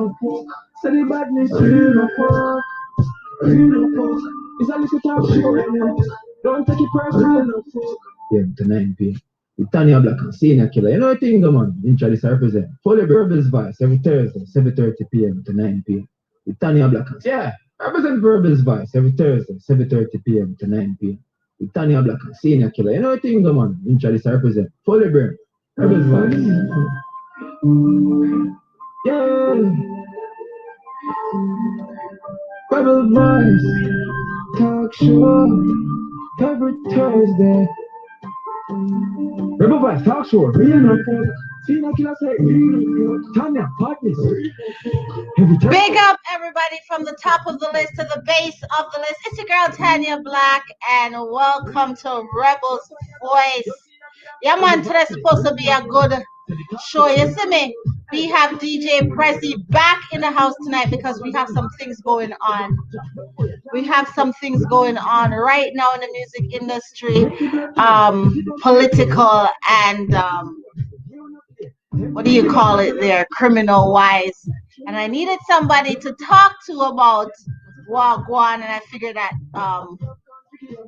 no fuck. Say the badness, real no fuck. Real no fuck. It's a little talk show, don't take it personal, no fuck. Yeah, to 9p. With Tanya Black and Senior Killer. You know what thing, man? Introduce represent. Follow Rebels Voice every Thursday, 7:30 p.m. to 9 p.m. With Tanya Black and yeah, represent Rebels Voice every Thursday, 7:30 p.m. to 9 p.m. With Tanya Black and Senior Killer. You know what thing, man? Introduce represent. Follow Rebels Voice. Yeah. Rebel Voice. Talk show. Every Thursday. Rebel Voice talk show, real no fuck. Senior Killer say, real Tanya, partners. Big up everybody from the top of the list to the base of the list. It's your girl Tanya Black, and welcome to Rebel's Voice. Yeah, man, today's supposed to be a good show. You see me? We have DJ Prezi back in the house tonight because we have some things going on. We have some things going on right now in the music industry, political and what do you call it there, criminal wise. And I needed somebody to talk to about Wagwan, and I figured that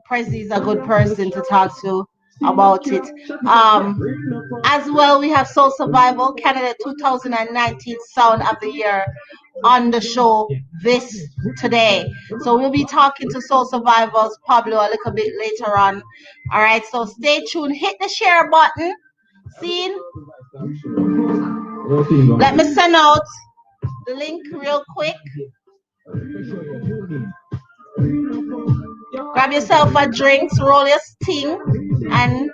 Prezi is a good person to talk to about it. As well, we have Soul Survival Canada 2019 Sound of the Year on the show today. So we'll be talking to Soul Survival's Pablo a little bit later on. All right, so stay tuned. Hit the share button. Scene. Let me send out the link real quick. Grab yourself a drink, roll your sting, and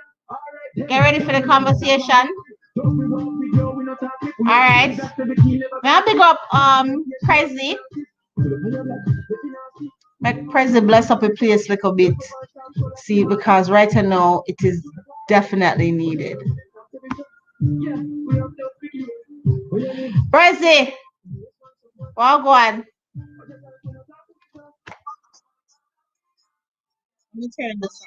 get ready for the conversation. All right. Now big up Prezi. Make Prezi bless up a place a little bit. See, because right now it is definitely needed. Prezi, well go on. Let me turn this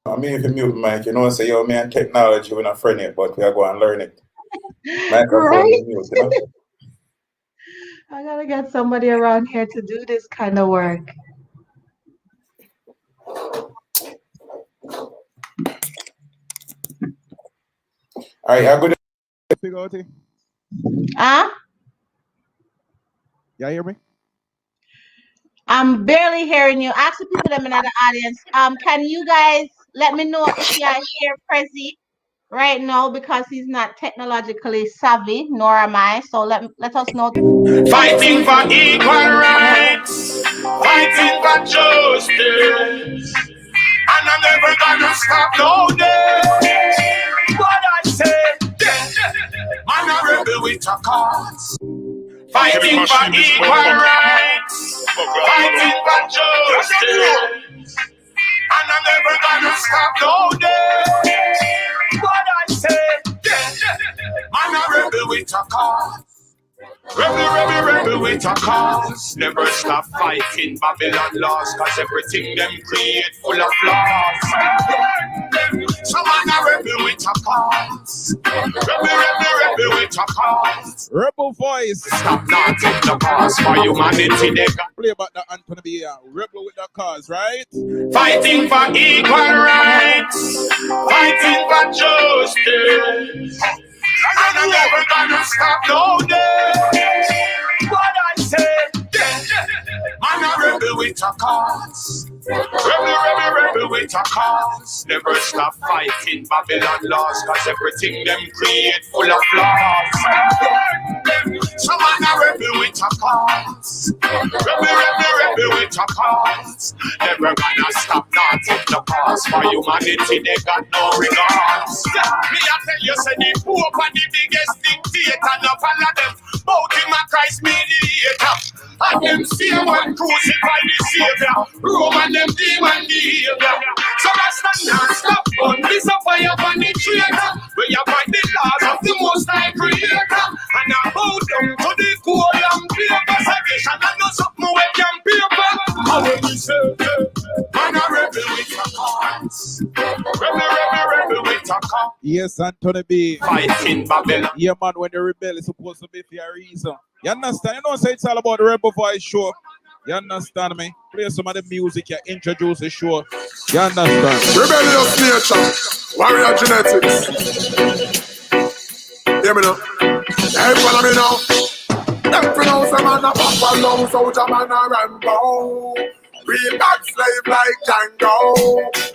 off. I mean, if you mute mic, you know, say, yo, man, technology, we're not friend it, but we are going to learn it. Right? Mute, you know? I got to get somebody around here to do this kind of work. All right, I'm going to... Huh? Y'all hear me? I'm barely hearing you. Ask the people that are in the audience. Can you guys let me know if you hear Prezi right now, because he's not technologically savvy, nor am I. So let us know. Fighting for equal rights, fighting for justice, and I'm never gonna stop no day. What I say, man, a rebel with a cause. Fighting for equal rights, fighting for justice, and I'm never gonna stop no day. What I say, man, a rebel with a cause. Rebel with a cause. Never stop fighting Babylon laws, cause everything them create full of flaws. Some man a rebel with a cause. Rebel with a cause. Rebel Voice. Stop not take the cause for humanity. They got play about the Anthony B. Rebel with the cause, right? Fighting for equal rights, fighting for justice, and I'm never gonna stop no day. What I say, man a rebel with a cause. Rebel with a cause. Never stop fighting Babylon laws, cause everything them create full of flaws. Some man a rebel with a cause. Rebel with a cause. Never gonna stop not take the cause for humanity. They got no regards. Me I tell you, say the Pope and the biggest dictator, no follow them. Bout him a Christ mediator. And them same one crucify the Savior. Roman them demon behavior. So that's not stop on this a fire on the traitor. Where you find the laws of the Most High Creator. And I bow down to the gold and paper salvation. And no something with can paper. How will we say, man a rebel with a cause. Rebel with a cause. Yes, Anthony B. Fighting Babylon. Yeah, man, when the rebel is supposed to be for a reason. You understand? You know, say it's all about the Rebel Voice show. You understand me? Play some of the music, you introduce the show. You understand? Rebellious nature. Warrior genetics. Hear me now. Hey, follow me now. Every now some man a papa long soldier man a Rambo. Real bad slave like Django.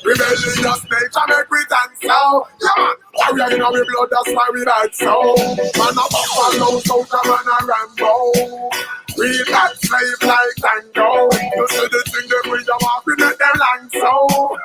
Rebellious nature make we dance now. Yeah man, warrior in our blood, that's why we like so. Man a papa long soldier man a Rambo. Real bad slave like Django. You see the thing they bring them off, we let them lang so.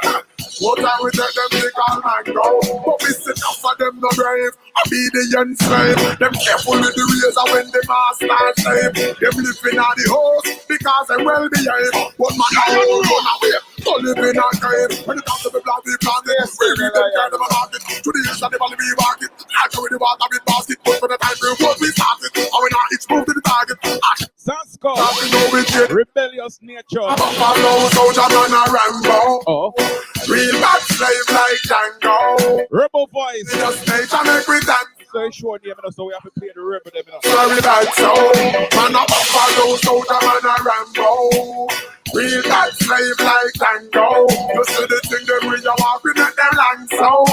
What time we take them big all mango. But we sit up for them no brave. Obedient slave. Them careful with the razor when the master slave. Them living on the house because they well behave. But man I don't run away. So live in a grave. When it comes to the blood we planted, we read them kind of a market. To the east of the valley we market. Like with the water with basket. But for the time we what we started. And we not each move to the target. Sansko. Rebellious nature. Buffalo soldier man a Rambo. Oh. Real bad slave like Django. Rebel Voice. Just nature make we dance. So it's short name, so we have to play the rebel them. Sorry that so. Man a buffalo soldier man a Rambo. Real bad slave like Django. You see the thing they bring you off, we let them lang so.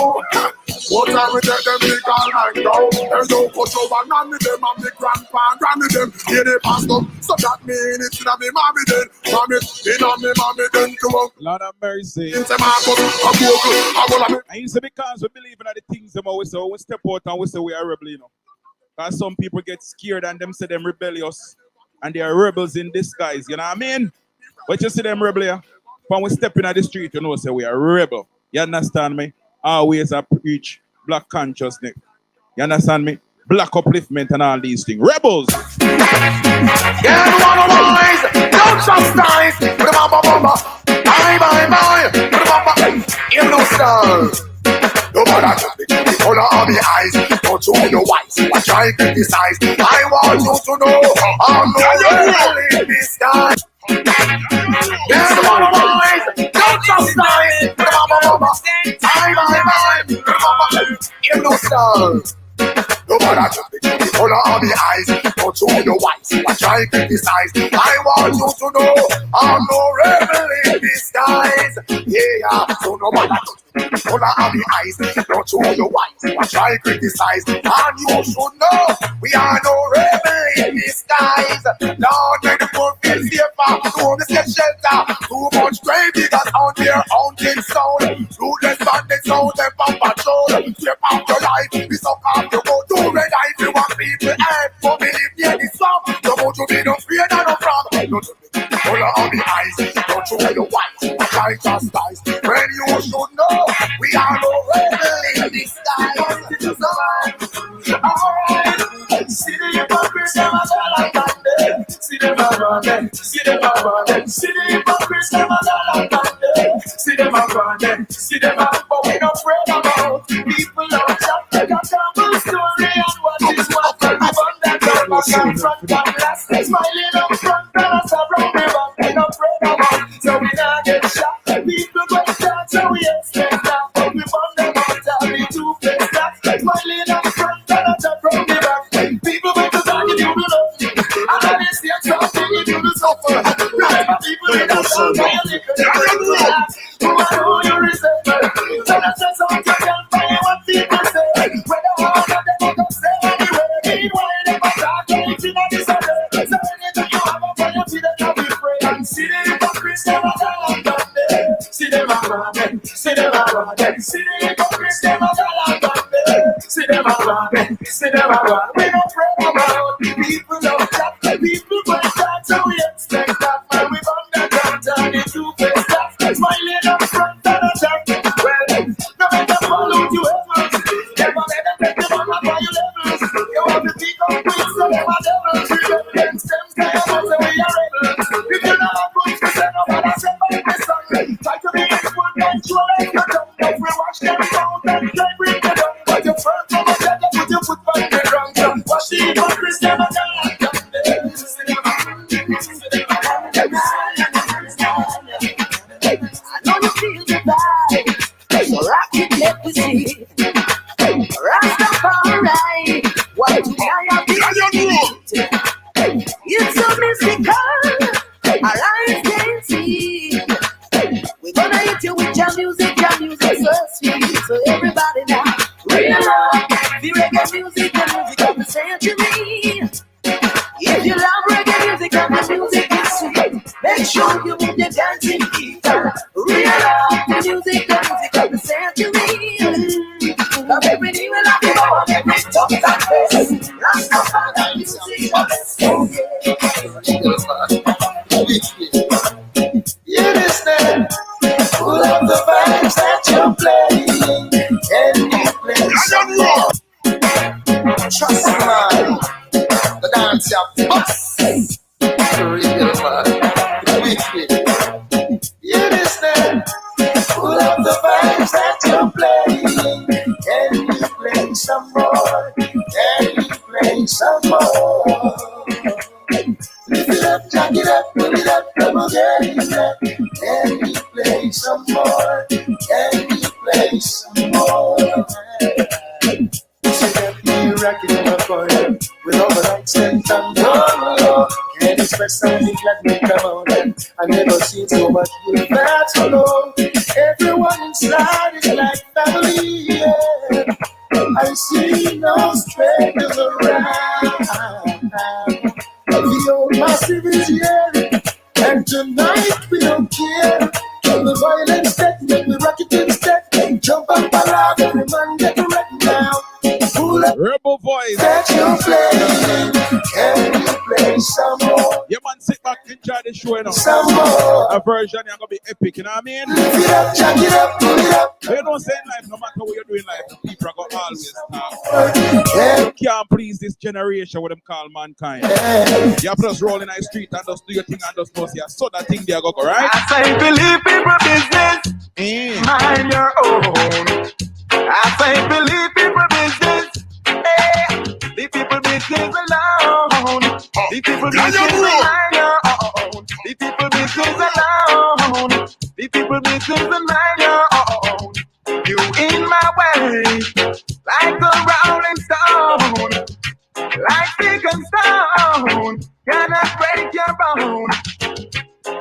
What time we take them big all mango. There's no cut over none of them and the grandpa and granny them. Here they pass them, so that mean it's in a me mommy then. Mommy, in a me mommy then to work. Lord have mercy. Into Marcus, a Google, a Google. And it's because we believe in the things them always say, we step out and we say we are rebel, you know. Because some people get scared and them say them rebellious. And they are rebels in disguise, you know what I mean? But you see them rebel here. When we step in the street, you know, say we are rebel. You understand me? Always I preach black consciousness. You understand me? Black upliftment and all these things. Rebels! Yeah, the one wise, don't chastise. Put them up, bye. Put them up, you know, stars. No matter the color of the eyes, don't you know why? I try to criticize. I want you to know I'm not really this guy. Yeah, the one wise, don't chastise. Put them up, bye. You know, stars. No matter the color of the eyes, don't you know why? I try to criticize. I want you to know I'm no rebel in disguise. Yeah, so no matter the color of the eyes, don't you know why? I try to criticize. And you should know we are no rebel in disguise. Lord, make the poor feel safer. No one get shelter. Too much gravy got on their haunting sound. Ruthless bandits out there on patrol. Step out your life, be so calm you go to red eye. You want people help for me live near the swamp. Don't want to be no fear and no from. Don't you color on the eyes, don't you wear the white. I try to spice. When you should know we are no rebel in disguise. Alright, see the hypocrites them as well like that. See them around them, see them around them. See the hypocrites them as well like that. See them around them, see them around. But we don't pray about people out there. They got double story and what is what. We run that down back and front and last. Smiling up front and us around the back. We don't pray about so we not get shot. People go start so we expect that. But we run them out and we two-face that. Smiling up front and us around the back. People go to back if you do love me. And then it's the something if you do suffer. Remember people in that sound where you live. You know you resentment. So that's just something you can find what people say. Whether one of them go say anyway. Meanwhile they go talk anything on this other. So anything you have up on your feet that can be free. And see the hypocrites them as all of them. See them around them. See them around them. See the hypocrites them as all of them. See them around them. See them around. We don't pray about people love that. People want that. So we expect that. Man, we run that down and the two-face that. Smiling up front and a jack. Well, no matter how long you ever. Never let them take them on up by your levels. You have to pick up with so them are devils. We against them kind of us and we are rebels. If you know how good to send up and I send by the sun. Try to be good control and you don't. If we watch them down and they bring you down. But you first from a dead put your foot by the ground. Watch the hypocrites them and I know you feel the vibe. So rock it, let me see. eyes can see. We're gonna hit you with your music so sweet. So everybody now, real love, the reggae music, the music of the century. If you love reggae music and the music is sweet, make sure you move your dancing feet. Real love, the music of the century. Love every day when I go on every talk and face. Rastafari music of the century. You understand? Full of the vibes that you're playing, and you play some more. Trust me, the dance your bus. Real man, wicked. You understand? Full of the vibes that you're playing, and you play some more, and you play some more. Lift it up, jack it up, pull it up, come again, and you play some more, and you play some more. So let me rock it in the corner with all the lights and thunder. Can't express something glad me come out, and I never seen so much good that so low. Everyone inside is like family, yeah. I see no strangers around. The old massive is here, and tonight we don't care. Kill the violence that make me rock it instead. Jump up aloud, every man get ready now. Pull up Rebel voice that you're playing, can you play some more? Yeah, man, sit back, enjoy the show, you know. Some more. A version is gonna be epic, you know what I mean? Lift it up, jack it up, pull it up. You don't say in life, no matter what you're doing in life, people are gonna always talk. You can't please this generation what them call mankind. You have to just roll in the street and just do your thing and just post your so that thing there go, right? I say believe people business, mind your own. I say believe people business, the people business alone. The people business mind your own. The people business alone. The people business mind your own. You in my way, like a rolling stone, like stick and stone, cannot break your bone.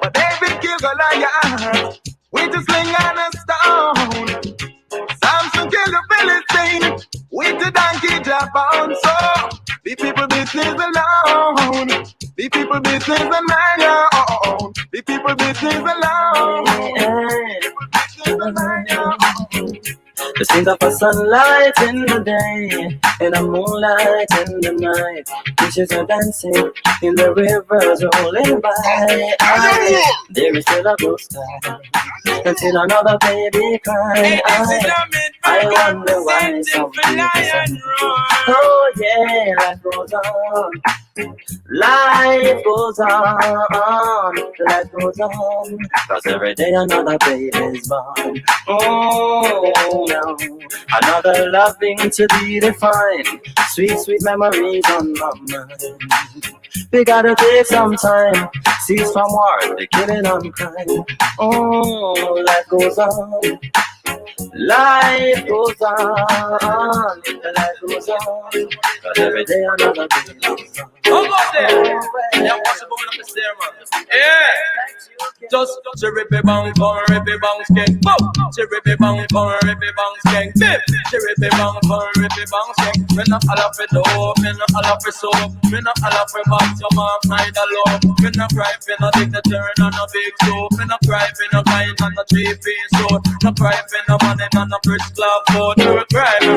But David killed Goliath with a sling and a stone. Samson killed the Philistine with a donkey drop on. So the people business alone. The people business and mind your own. The people business alone. The people business and mind your own. The scenes of a sunlight in the day, and a moonlight in the night. Fishes are dancing in the rivers rolling by. There is still a blue sky, and still another baby crying. I wonder why some people say, oh yeah, life goes on. Life goes on, life goes on, 'cause every day another baby's born. Oh no, another loving to be defined. Sweet, sweet memories on my mind. We gotta take some time, cease from war, the killing and crime. Oh, life goes on. Life goes on, life goes on, 'cause every day another day goes on. How about that? Yeah, what's up with the stair, man? Yeah! Just cherry bang, come rippy bang, skank. Boom! Cherry bang, come rippy bang, skank. Bip! Cherry bang, come rippy bang, skank. Me not all up for dope, me not all up for soap. Me not all up for box, your mom neither low. Me not cry for no dick, the turn on a big soap. Me not cry for no kind on a 3-piece suit. No cry for no money on a first club food. Me will cry for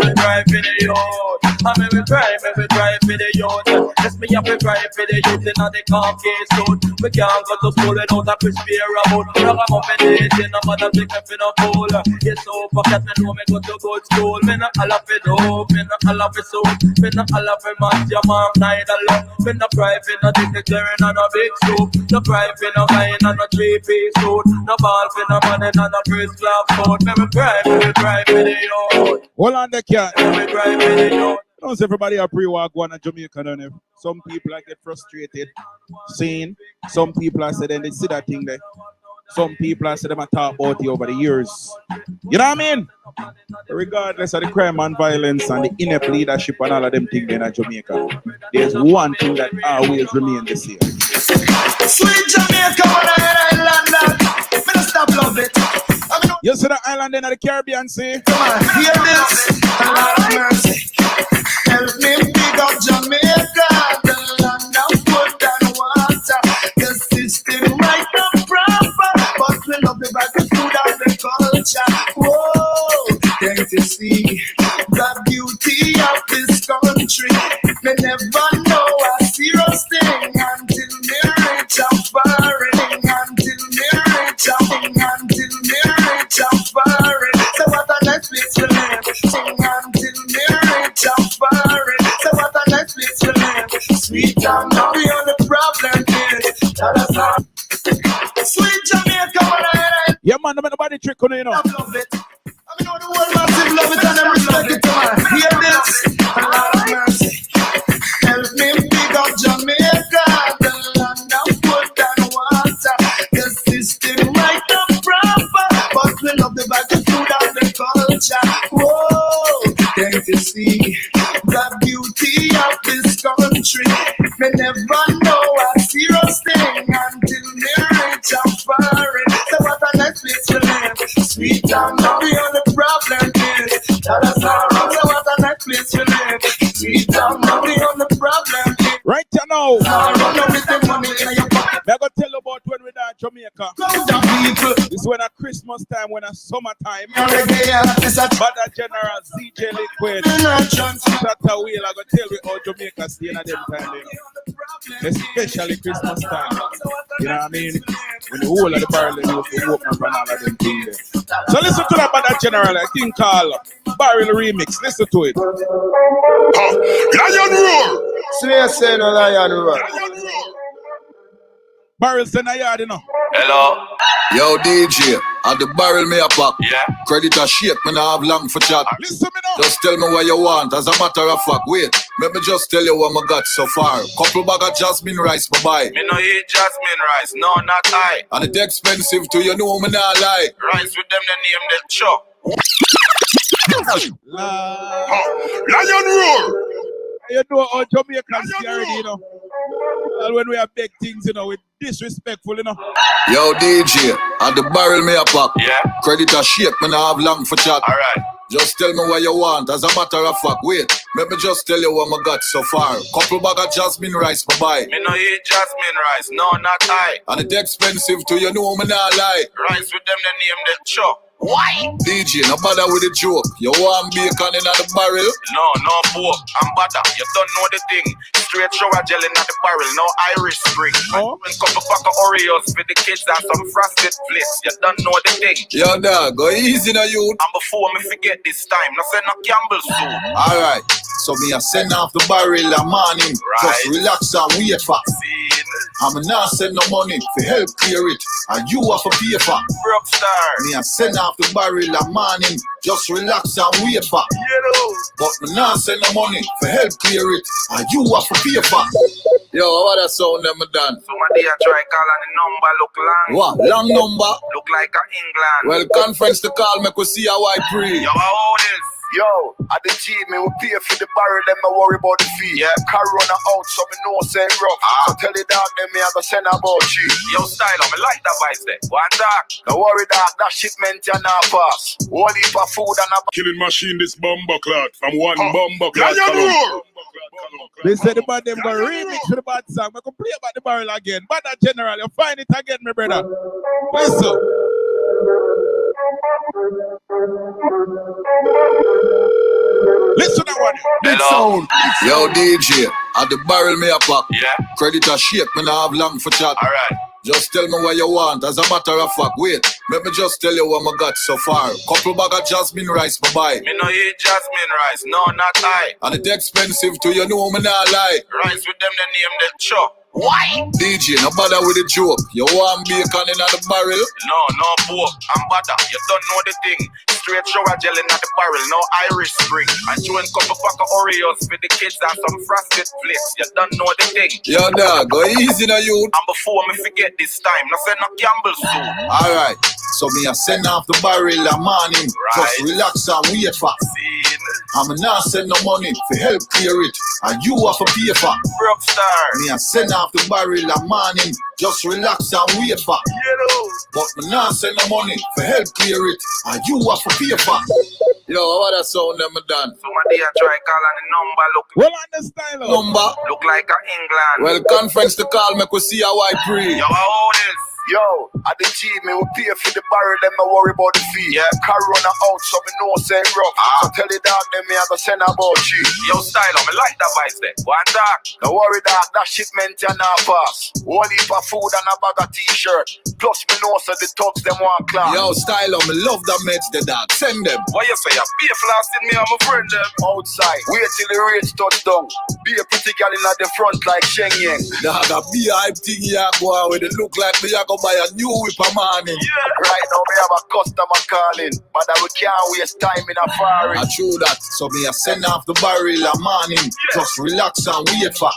the youth. And me will cry for the youth. Yes, me have to cry for the youth in the khaki suit. We can't go to school without a crispy about. Rock up up in the day, no matter take me for no fool. Yes, so pocket me know me go to good school. Me not all up for dope, me not all up for soap. Me not all up for match, your mom neither love. Me not cry for no dick, the tearing on a big soup. No cry for no kind on a 3-piece suit. No ball for no money on a first club food. Me will cry for the youth. Hold on the cat. Me will cry for the youth. Don't say everybody a pre-walk one in Jamaica, don't they? Some people I get frustrated seeing. Some people I say then they see that thing there. Some people I say them a talk about it over the years. You know what I mean? Regardless of the crime and violence and the inept leadership and all of them things in Jamaica, there's one thing that always remains the same. Sweet Jamaica, when I land that. Me not stop love it. I mean, You see the island in the Caribbean, see? come on, hear this. Lord of mercy. Help me pick up Jamaica, the land of wood and water. The system right now proper, but we love the back of food and the culture. Whoa, can't you see the beauty of this country? Me never know a serious thing until me reach a foreign. Until me reach a thing, until me reach a foreign. So what a nice place to live. Sing until me reach a foreign. So what a nice place to live. Sweet and happy on the problem is that is all. Sweet Jamaica, when I Yeah, man, I'm nobody trick on you know. love it. I mean, all the world massive love it and I respect it, man. Hear this, Lord of mercy. Help me pick up Jamaica, the land of wood and water. The system right now proper, but we love the back of food and the culture. Whoa, can't you see the beauty of this country? Me never know a serious thing until me reach a foreign. So what a nice place to live. Sweet and happy on the problem is that is all. So what a nice place to live. Sweet and happy on the problem is. Right now, Run up with the money in your pocket. I'm going to tell you about when we're down in Jamaica. Crowd of people. This is when a Christmas time, when a summertime. Reggae artists at But a General CJ Liquid. Chance. Tata Wheel, I'm going to tell you how Jamaica stay in a them time. Especially Christmas time. You know what I mean? When the whole of the barrel is open up and all of them things. So listen to that by that General, I think called Barrel Remix. Listen to it. Lion roar. Slay say no lion roar. Barrels in the yard, you know. Hello. Yo, DJ, at the barrel me a pack. Yeah. Credit a shake, me nah have long for chat. Listen me now. Just tell me what you want, as a matter of fact. Wait, let me just tell you what I got so far. Couple bag of jasmine rice, bye-bye. Me no eat jasmine rice, no, not I. And it expensive too, you know me nah lie. Rice with them, the name the chop. Lion roar. You know how Jamaicans stay already, you know. And when we have big things, you know, we disrespectful, you know. Yo, DJ, at the barrel me a pack. Yeah. Credit a shake, me nah have long for chat. Alright. Just tell me what you want, as a matter of fact. Wait, let me just tell you what I got so far. Couple bag of jasmine rice, bye-bye. Me no eat jasmine rice, no, not I. And it expensive too, you know me nah lie. Rice with them, the name the chop. Why? DJ, no bother with the joke. You want bacon in the barrel? No, no pork. I'm butter. You don't know the thing. Straight shower gel in the barrel. No Irish spring. Oh. And couple pack of Oreos for the kids and some frosted flakes. You don't know the thing. Yo, dog, go easy now, you. And before me forget this time, no say no Campbell soup. Alright, so me a send off the barrel a morning. Right. Just relax and wait for. See, I'm not send no money to help clear it. And you have to pay for. rock star. Me a send off the barrel a morning. Just relax and wait for. You know. But me not send no money to help clear it. And you have to pay for. Yo, what a sound them done? Somebody a try call and the number look long. What? Long number? Look like a England. Well, conference to call me to see how I pray. Yo, how this? Yo, at the G, me will pay for the barrel, them no worry about the fee. Yeah. Corona out, so me know say rough. So tell the dog them me I go send about you. Yo, style, I like that vice there. One dark. Don't worry dog, that shipment you not pass. Whole heap of food and a Killing machine this bomber clot from one bomber clot. Lion roar. They said about them go remix to the bad song. I can play about the barrel again. But that General, you find it again, my brother. Listen. Listen to that one. Big sound. Yo, DJ, at the barrel me a pack. Yeah. Credit a shake, me not have long for chat. Alright. Just tell me what you want, as a matter of fact. Wait, let me just tell you what I got so far. Couple bag of jasmine rice, bye-bye. Me no eat jasmine rice, no, not I. And it expensive too, you know me not lie. Rice with them, the name the chop. Why? DJ, no bother with the joke. You want bacon in the barrel? No, no pork. I'm butter. You don't know the thing. Straight shower gel in the barrel, no Irish spring. And you and couple pack of Oreos for the kids and some frosted flakes. You don't know the thing. Yo, dog, go easy now, you. And before me forget this time, no say no Campbell soup. Alright, so me a send off the barrel a morning. Right. Just relax and wait for. See, I'm not send no money for help clear it. And you have to pay for. Rockstar. Me a send off the barrel a morning. Just relax and wait for. But me not send no money for help clear it. And you have to pay for. Yo, what that sound them done? Somebody a try call on the number. Look. Well, on the style. Number. Look like a England. Well, conference to call me, we see how I pray. Yo, how old is? Yo, at the G, me will pay for the barrel, them no worry about the fee. Yeah. Corona out, so me know say rough. So tell the dog, them me I go send about G. Yo, style, I like that vice there. One talk. Don't worry, dog, that shipment you not pass. One heap of food and a bag of t-shirt. Plus me know so the thugs them want class. Yo, style, me love the meds, the dog. Send them. What you say? Be a flasting me, I'm a friend them. Outside, wait till the race touch down. Be a pretty girl in at the front like Sheng Yang. Dog, a be a hype thing here, go out with it look like me, I go buy a new whip a morning. Yeah. Right now me have a customer calling, but we can't waste time in a foreign. I true that, so me a send off the barrel a morning. Just relax and wait for.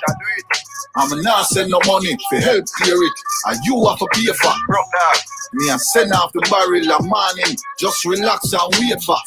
I'm not send no money for help clear it, and you have to pay for. Broke that. Me a send off the barrel a morning. Just relax and wait for.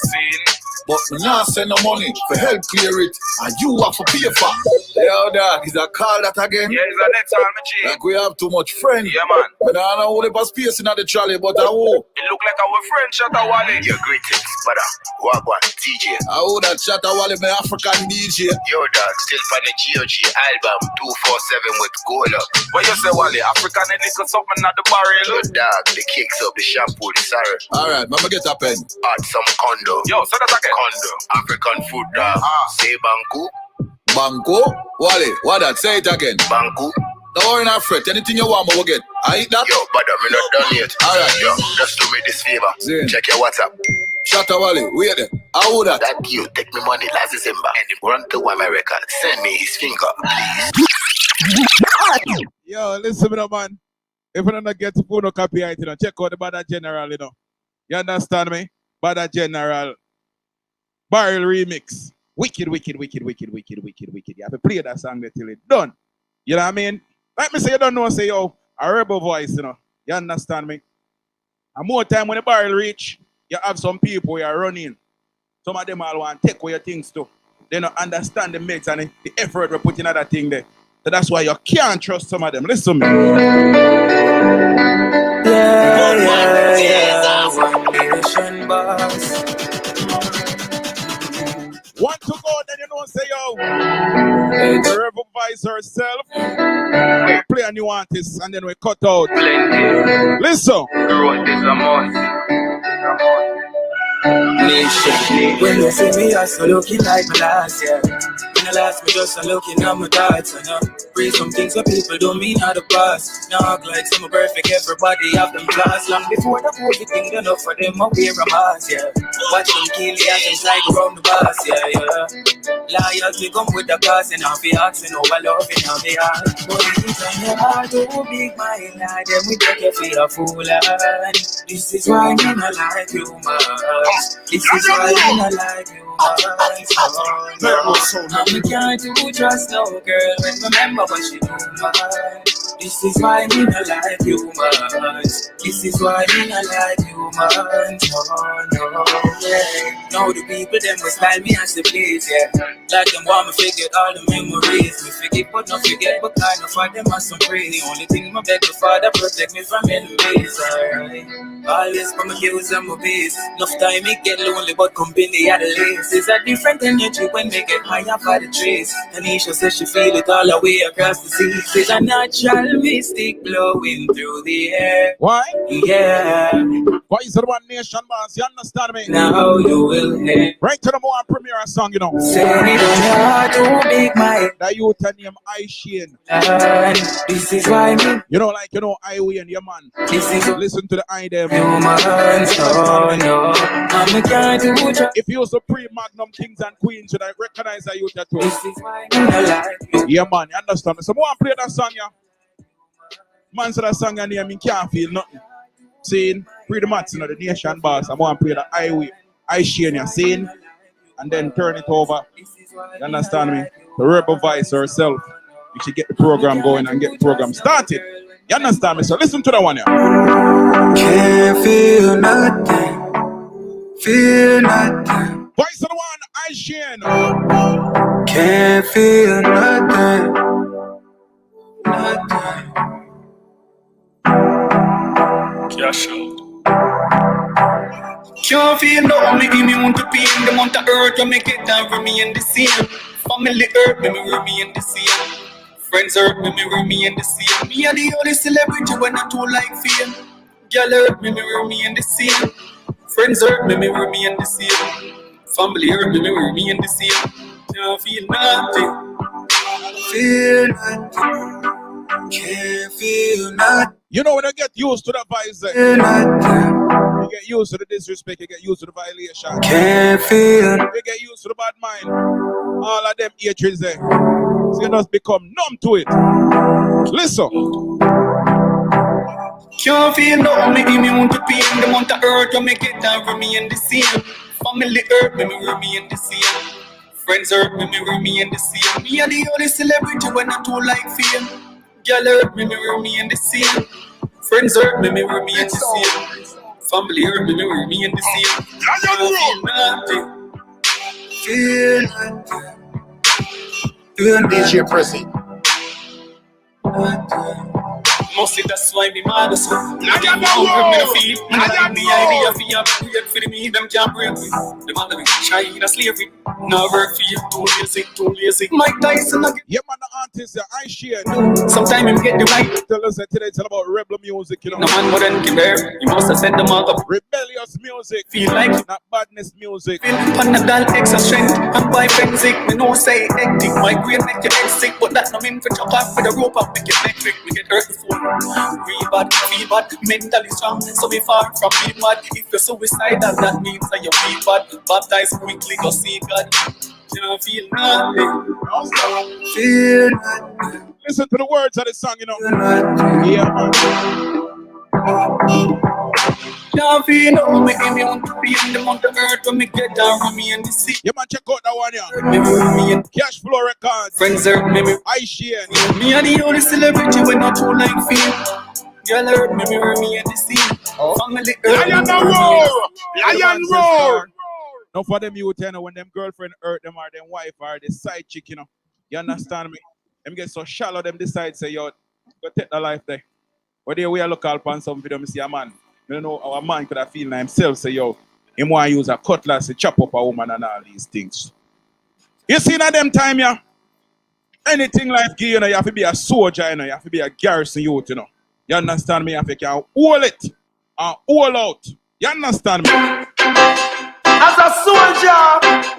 But me not send no money for help clear it, and you have to pay for. Yo, dog, is a call that again? Yeah, it's the next time, my G. Like we have too much friend. Yeah, man. But I don't know only for space in the trolley, but I will. It look like our friend shot a wallet. Your greetings, brother. Wagwan, TJ. I would that shot a wallet, my African DJ. Yo, dog, still for the GOG album 247 with goal up. What you say, Wally? African and nickel something at the barrel. Good dog, the kicks up, the shampoo, the syrup. Alright, mama get a pen. Add some condo. Yo, say that again. Condo, African food dog. Say banku. Banco? Wally, what that? Say it again. Banku. Don't worry, not fret. Anything you want, me will get. I eat that? Yo, brother, me not done yet. Alright. Yo, just do me this favor. Zin. Check your WhatsApp. Shut up, Wally. Wait there. How would that? That you take me money last December and he run to America. Send me his finger, please. Yo, listen, me, man. If you don't get to phone no copyright, you know, check out the Bada General, you know. You understand me? Bada General. Barrel remix. Wicked, wicked, wicked, wicked, wicked, wicked, wicked. You have to play that song there till it's done. You know what I mean? Like me say, you don't know, say, yo, a rebel voice, you know. You understand me? And more time when the barrel reach, you have some people who are running. Some of them all want to take away your things too. They don't understand the mix and the effort we're putting at that thing there. So that's why you can't trust some of them. Listen to me. Yeah. One nation boss. One to go, then you know, say, yo, the rebel voice herself. We play a new artist and then we cut out. Listen. When you see me, I so looking like my last year. In the last, me just a looking at my thoughts. And pray some things that people don't mean out the past. Now act like some perfect, everybody have them class. Long before the COVID thing done up for them, I wear a mask, yeah. Watch them kill the as like around the bus, yeah. Loyalty come with the cost, and I'll be asking over love in how they are. But it's in your heart, too big, my lad. Then we take you for a fool, and this is why me not like you, man. This is why I don't like you, man. Me can't do trust no girl when remember what she do, man. This is why me not like you, man. This is why me not like you, man. No, yeah. Now the people them will style me as they please, yeah. Like them want me forget all the memories. Me forget but not forget, but kind of for them as some praise. The only thing my beg the Father protect me from enemies, alright. Always from my heels and my base. Enough time me get lonely, but company at the least. It's a different energy when me get higher for the trees. Tanisha says she feel it all the way across the sea. It's a natural mystic blowing through the air. Why? Yeah. Why is it one nation, boss? You understand me? Now you will hear. Right to the more premiere a song, you know. Say it on your heart, too big, my. That you tell name I Shane. This is why me. You know, like, you know, I win, your man. This is listen to the I them. You man, so no. I'm can't do just. If you was a pre-Magnum Kings and Queens, should I recognize that you too? This is why I like you. Yeah, man, you understand me? So, more play that song, yeah. Man, so that song, and I mean, can't feel nothing. Saying, pretty much, you know, the nation boss. I want to play the I Shane, you saying, and then turn it over. You understand me? The rebel voice herself. You should get the program going and get the program started. You understand me? So listen to that one, yeah. Can't feel nothing. Feel nothing. Voice of the one, I Shane. Can't feel nothing. Nothing. Cash out. Can't feel no me immune to pain. The amount of earth you make it down remain the same. Family hurt me remain the same. Friends hurt me remain the same. Me and the only celebrity when I too like fame. Girl hurt me remain the same. Friends hurt me remain the same. Family hurt me remain the same. Can't feel nothing. Feel nothing. Can't feel nothing. You know when I get used to the vibes there. Feel nothing. You get used to the disrespect, you get used to the violation. Can't feel. You get used to the bad mind. All of them hatreds there. So you just become numb to it. Listen. Can't feel no me immune to pain. The amount of hurt you make it down remain the same. Family hurt me remain the same. Friends hurt me remain the same. Me and the only celebrity when I too like fame. Girl hurt me remain the same. Friends hurt me remain the same. Family hurt me remain the same. Feel nothing. Feel nothing. Feel DJ Prezi. nothing. Mostly that's why me mad as well. I got no feel. I got the idea for you. Create for me, them can't break me. The man of China slavery. No work for you. Too lazy. Mike Tyson again. Yeah, man, the artist, I share. Sometimes him get the right. Tell us that today it's all about rebel music, you know. No man more than give her. You must have sent them out of rebellious music. Feel like not badness music. Feel Panadol extra strength. And buy Benzic. Me no say hectic. My brain make your head sick. But that no mean for chop off with a rope and make your neck quick. We get hurt before. Real bad, feel bad, mentally strong, so be far from being mad. If you're suicidal, that means that you're feel bad. Baptize quickly, go see God. Can't feel nothing. Feel nothing. Listen to the words of the song, you know. Yeah, man. Can't feel no me immune to pain. The amount of earth when me get down with me in the sea. Yeah, man, check out that one, yeah. Cash Flow Records. Friends hurt me. I share. Me and the only celebrity when I too like fame. Girl hurt me in the sea. Family hurt me. Lion roar! Lion roar! Now for them youth, you know, when them girlfriend hurt them or them wife or the side chick, you know. You understand me? Them get so shallow, them decide, say, yo, go take the life there. But there we are look upon some video, me see a man. You know, our man could have feel himself, say, yo, him want to use a cutlass to chop up a woman and all these things. You see in them time, yeah? Anything life give, you know, you have to be a soldier, you know, you have to be a garrison youth, you know. You understand me? You have to hold it and hold out. You understand me? As a soldier,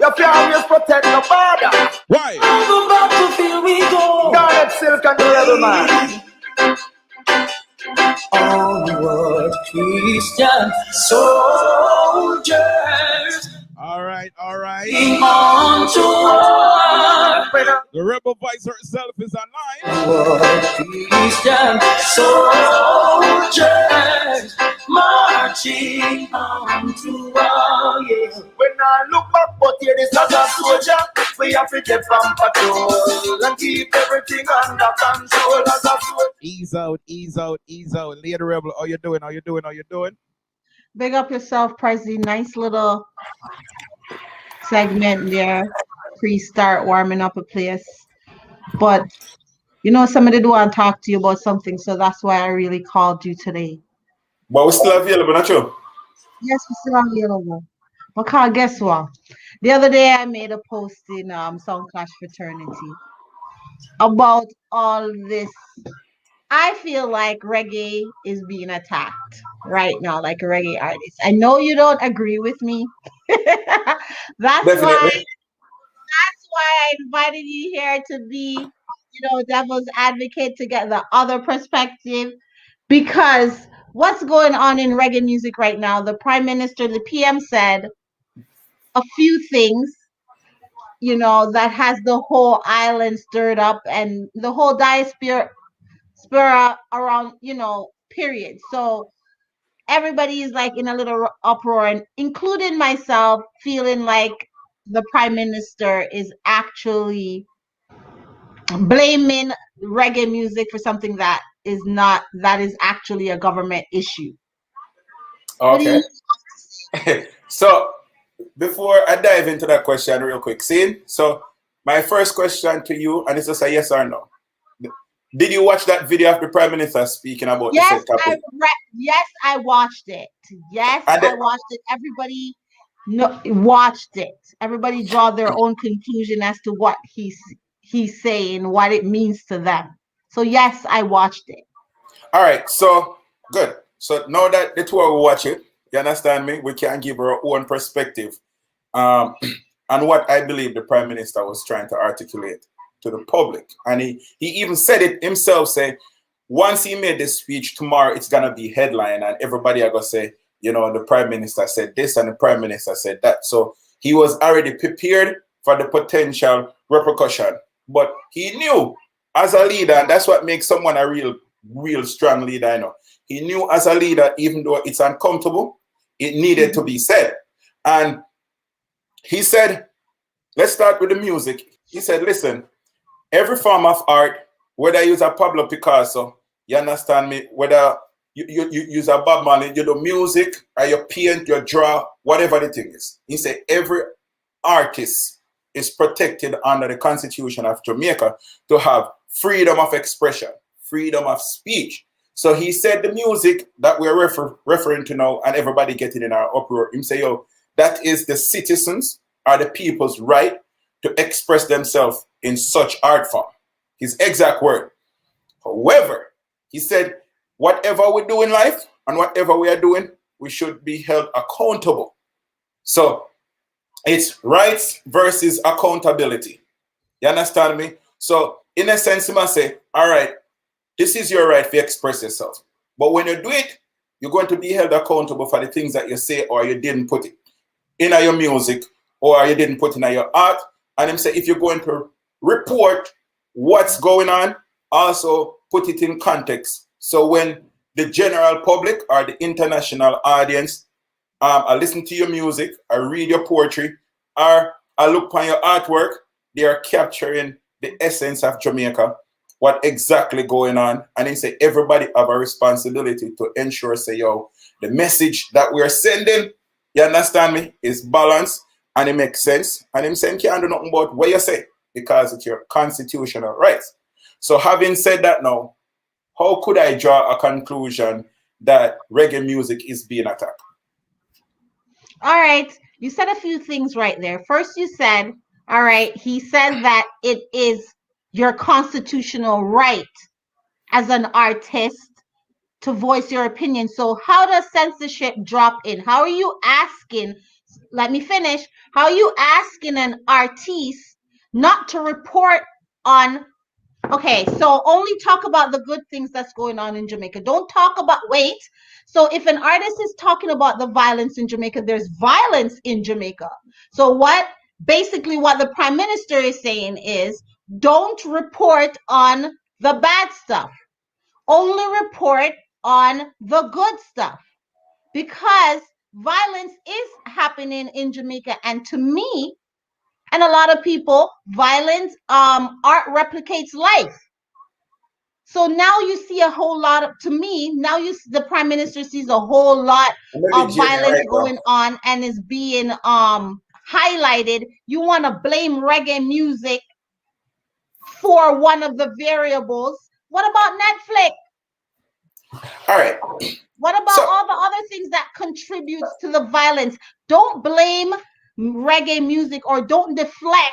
you can always protect the border. Why? On the battlefield we go. Garnet Silk and the rebel man. Onward, Christian soldiers. All right. On to war. The rebel voice herself is online. Onward, Christian soldiers. Marching on to war. Yeah. When I look back, but here is as a soldier, we have to get from patrol and keep everything under control as a soldier. Ease out. Lady Rebel, how you doing? Big up yourself, Prezi. Nice little segment there. Pre-start warming up a place. But, you know, somebody do want to talk to you about something, so that's why I really called you today. But we're still available, not you? Yes, we're still available. But guess what? The other day I made a post in Sound Clash Fraternity about all this. I feel like reggae is being attacked right now, like a reggae artist. I know you don't agree with me. That's why I invited you here to be, devil's advocate, to get the other perspective. Because what's going on in reggae music right now, the Prime Minister, the PM said a few things, that has the whole island stirred up and the whole diaspora around, period. So everybody is like in a little uproar, and including myself, feeling like the Prime Minister is actually blaming reggae music for something that is actually a government issue. Okay. So before I dive into that question real quick, see? So my first question to you, and it's just a yes or no. Did you watch that video of the Prime Minister speaking about Yes, the said topic? yes, I watched it. Yes, And I watched it. Everybody watched it. Everybody draw their own conclusion as to what he's saying, what it means to them. So yes, I watched it. All right, so good. So now that the two of us watch it, you understand me? We can give our own perspective on what I believe the Prime Minister was trying to articulate to the public. And he even said it himself, say, once he made this speech, tomorrow it's going to be headline and everybody are going to say, you know, the Prime Minister said this and the Prime Minister said that. So he was already prepared for the potential repercussion. But he knew as a leader, and that's what makes someone a real strong leader, I know. He knew as a leader, even though it's uncomfortable, it needed to be said. And he said, let's start with the music. He said, listen, every form of art, whether you use a Pablo Picasso, you understand me, whether you use a Bob Marley, you do music, or you paint, you draw, whatever the thing is. He said every artist is protected under the Constitution of Jamaica to have freedom of expression, freedom of speech. So he said the music that we're referring to now and everybody getting in our uproar, him say, yo, that is the citizens or the people's right to express themselves in such art form. His exact word. However, he said, whatever we do in life and whatever we are doing, we should be held accountable. So it's rights versus accountability. You understand me? So in a sense, he must say, all right, this is your right to express yourself. But when you do it, you're going to be held accountable for the things that you say or you didn't put it in your music or you didn't put in your art. And him say, if you're going to report what's going on, also put it in context. So when the general public or the international audience I listen to your music, I read your poetry, or I look upon your artwork, they are capturing the essence of Jamaica, what exactly going on. And he say everybody have a responsibility to ensure, say, yo, the message that we are sending, you understand me, is balanced and it makes sense. And him saying can't do nothing about what you say because it's your constitutional rights. So having said that now, how could I draw a conclusion that reggae music is being attacked? All right. You said a few things right there. First, you said, all right, he said that it is your constitutional right as an artist to voice your opinion. So how does censorship drop in? How are you asking, let me finish, how are you asking an artiste not to report on, okay, so only talk about the good things that's going on in Jamaica. Don't talk about, wait. So if an artist is talking about the violence in Jamaica, there's violence in Jamaica. So basically what the Prime Minister is saying is, don't report on the bad stuff. Only report on the good stuff. Because violence is happening in Jamaica. And to me, and a lot of people, violence, art replicates life. So now you see a whole lot of, to me, now the Prime Minister sees a whole lot of violence going on and is being highlighted. You want to blame reggae music for one of the variables. What about Netflix? All right. What about all the other things that contributes to the violence? Don't blame reggae music or don't deflect.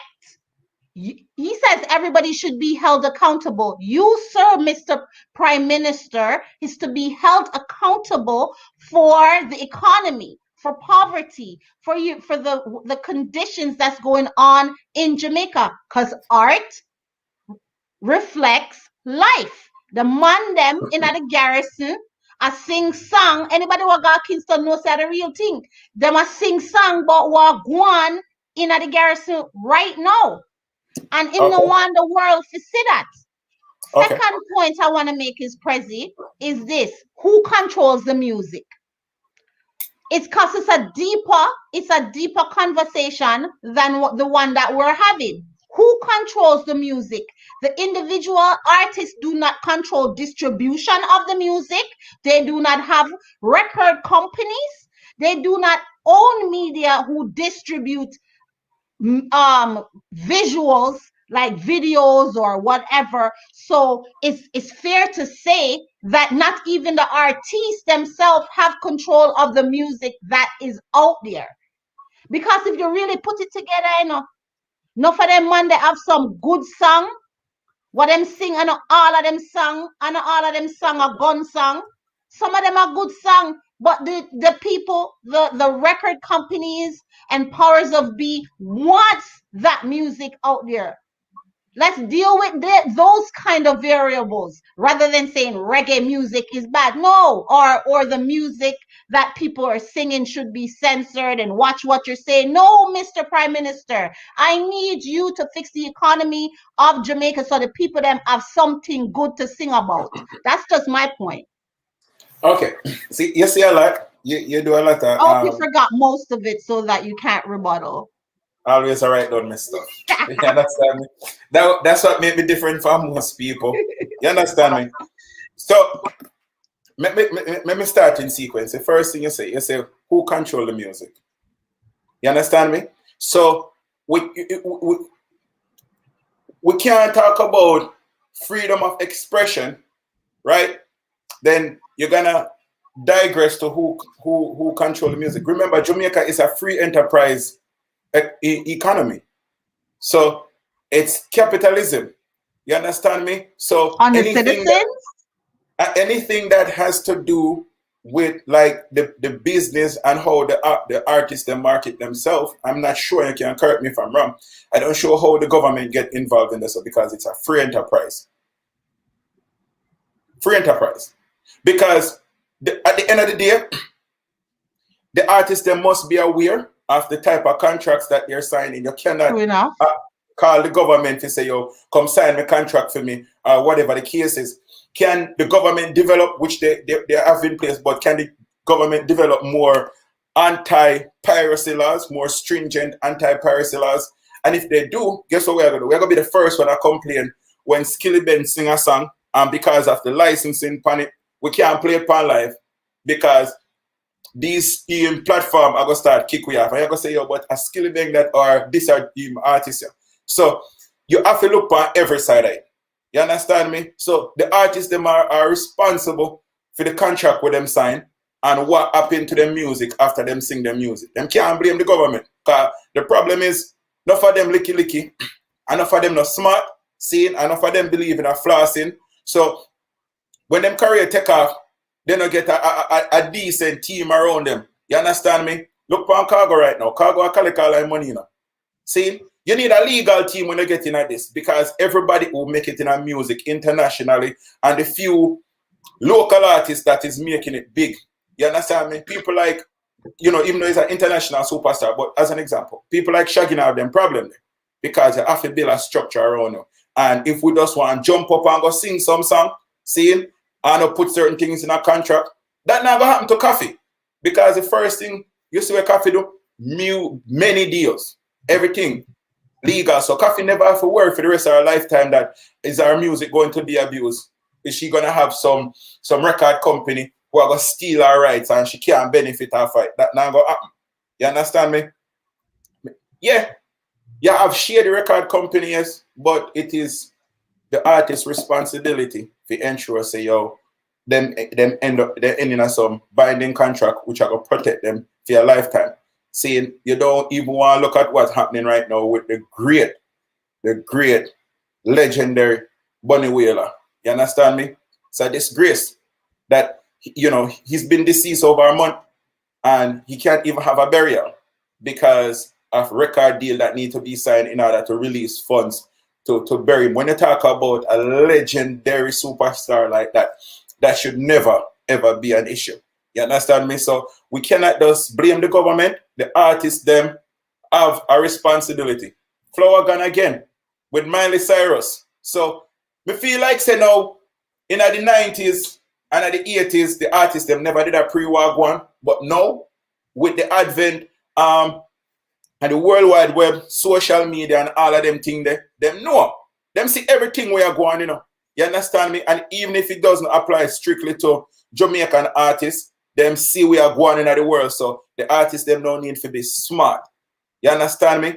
He says everybody should be held accountable. You, sir, Mr. Prime Minister, is to be held accountable for the economy, for poverty, for the conditions that's going on in Jamaica, because art reflects life. The man them in the garrison a sing song. Anybody who got Kingston knows that the real thing. Them a sing song about what go on in the garrison right now. And in the one the world to see that. Second point I want to make is Prezi is this: who controls the music? It's because it's a deeper conversation than the one that we're having. Who controls the music? The individual artists do not control distribution of the music. They do not have record companies. They do not own media who distribute visuals like videos or whatever. So it's fair to say that not even the artists themselves have control of the music that is out there. Because if you really put it together, you know, enough of them man, they have some good song. What them sing, and all of them song, and all of them song a gun song. Some of them are good song, but the people, the record companies and powers of be wants that music out there. Let's deal with those kind of variables rather than saying reggae music is bad. No, or the music that people are singing should be censored and watch what you're saying. No, Mr. Prime Minister, I need you to fix the economy of Jamaica so the people them have something good to sing about. That's just my point. Okay. See, you see a lot. You do a lot of. Oh, you forgot most of it so that you can't rebuttal. Always a right done, Mister. You understand me? That's what made me different from most people. You understand me? So, let me start in sequence. The first thing you say, who control the music? You understand me? So, we can't talk about freedom of expression, right? Then you're gonna digress to who control the music. Remember, Jamaica is a free enterprise economy, so it's capitalism. You understand me? So on the citizens, anything that has to do with like the business and how the artists they market themselves, I'm not sure. You can correct me if I'm wrong. I don't sure how the government get involved in this because it's a free enterprise. Free enterprise, because at the end of the day, the artists they must be aware of the type of contracts that they're signing. You cannot call the government to say, yo, come sign a contract for me, or whatever the case is. Can the government develop, which they have in place, but can the government develop more anti-piracy laws, more stringent anti-piracy laws? And if they do, guess what we're going to do? We're going to be the first one to complain when Skilly Ben sing a song, and because of the licensing pan it, we can't play it pan live because these platform are going to start kick we off. And you're going to say, yo, but a Skilly Ben that are this are artists. So you have to look on every side of it. You understand me? So the artists them are responsible for the contract with them sign and what happened to their music after them sing their music. Them can't blame the government. Because the problem is enough of them licky, enough of them not smart, seeing, enough of them believe in a flossing. So when them career take off, they don't get a decent team around them. You understand me? Look on Cargo right now. Cargo are collect all that money, you know. See? You need a legal team when you get in at this because everybody will make it in a music internationally and the few local artists that is making it big. You understand me? People like, you know, even though he's an international superstar, but as an example, people like Shaggy have them problem there because you have to build a structure around you. And if we just want to jump up and go sing some song, and put certain things in a contract, that never happen to Coffee. Because the first thing you see what Coffee do, many deals, everything legal. So Coffee never have to worry for the rest of her lifetime that is our music going to be abused. Is she gonna have some record company who are gonna steal her rights and she can't benefit off it? That not gonna happen. You understand me? Yeah. You have shared the record company, yes, but it is the artist's responsibility to ensure say yo, them end in some binding contract which are gonna protect them for your lifetime. Saying you don't even want to look at what's happening right now with the great, legendary Bunny Wailer. You understand me? It's a disgrace that, you know, he's been deceased over a month and he can't even have a burial because of record deal that need to be signed in order to release funds to bury him. When you talk about a legendary superstar like that, that should never, ever be an issue. You understand me? So we cannot just blame the government. The artists, them, have a responsibility. Flower Gun again with Miley Cyrus. So we feel like, say now, in the 90s and the 80s, the artists, them never did a pre-war one. But now, with the advent and the World Wide Web, social media and all of them things there, them know. Them see everything we are going, you know. You understand me? And even if it doesn't apply strictly to Jamaican artists, them see we are going in the world. So the artists them don't need to be smart. You understand me?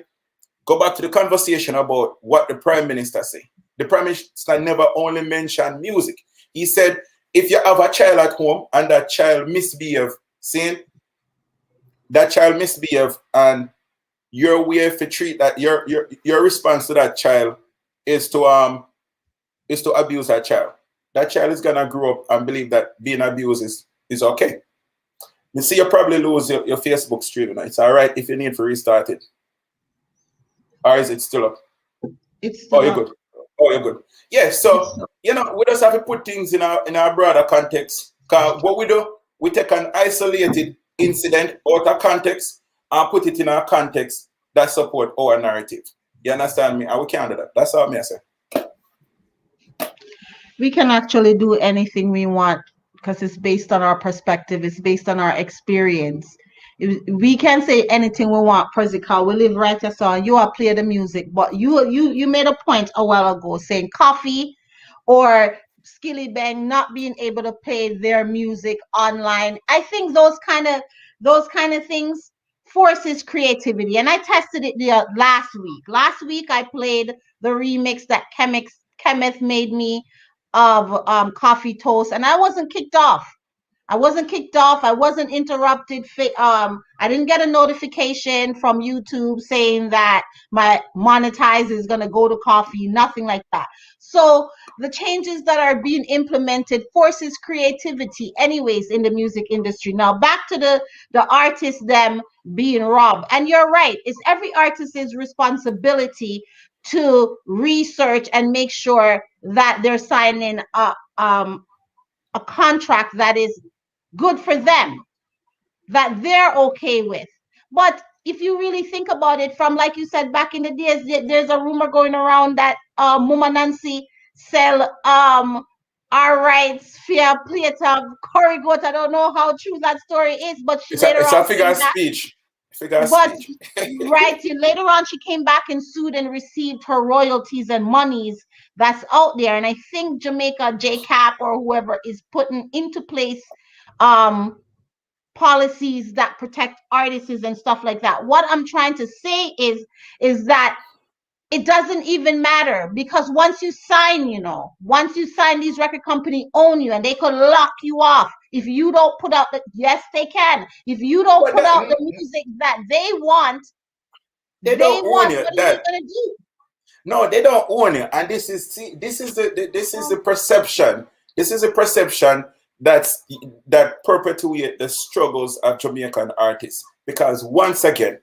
Go back to the conversation about what the Prime Minister say. The Prime Minister never only mentioned music. He said, if you have a child at home and that child misbehave, seeing that child misbehave, and your way to treat that, your response to that child is to abuse that child. That child is gonna grow up and believe that being abused is okay. You see, you probably lose your Facebook stream. It's all right if you need to restart it. Or is it still up? It's still you're up. good. Oh, you're good. Yeah, so, you know, we just have to put things in our broader context. Because what we do, we take an isolated incident out of context and put it in our context that support our narrative. You understand me? And we can't do that. That's all I say. We can actually do anything we want because it's based on our perspective. It's based on our experience. We can say anything we want, Prezi, we live right here, so you are play the music. But you made a point a while ago saying Coffee or Skilly Bang not being able to play their music online. I think those kind of things forces creativity. And I tested it last week. Last week I played the remix that Kenneth made me of Coffee Toast, and I wasn't kicked off. I wasn't interrupted. I didn't get a notification from YouTube saying that my monetize is going to go to Coffee, nothing like that. So the changes that are being implemented forces creativity anyways in the music industry. Now back to the artists them being robbed. And you're right, it's every artist's responsibility to research and make sure that they're signing a contract that is good for them, that they're okay with. But if you really think about it, from like you said back in the days, there's a rumor going around that Mama Nancy sell our rights via plate of curry goat. I don't know how true that story is, but she it's a figure of speech. Later on she came back and sued and received her royalties and monies that's out there. And I think Jamaica, JCAP or whoever is putting into place policies that protect artists and stuff like that. What I'm trying to say is that it doesn't even matter, because once you sign, these record company own you and they could lock you off if you don't put out yes, they can. If you don't put out the music that they want, they don't own you. What are they gonna do? No, they don't own you. And this is the perception. This is a perception that perpetuate the struggles of Jamaican artists. Because once again,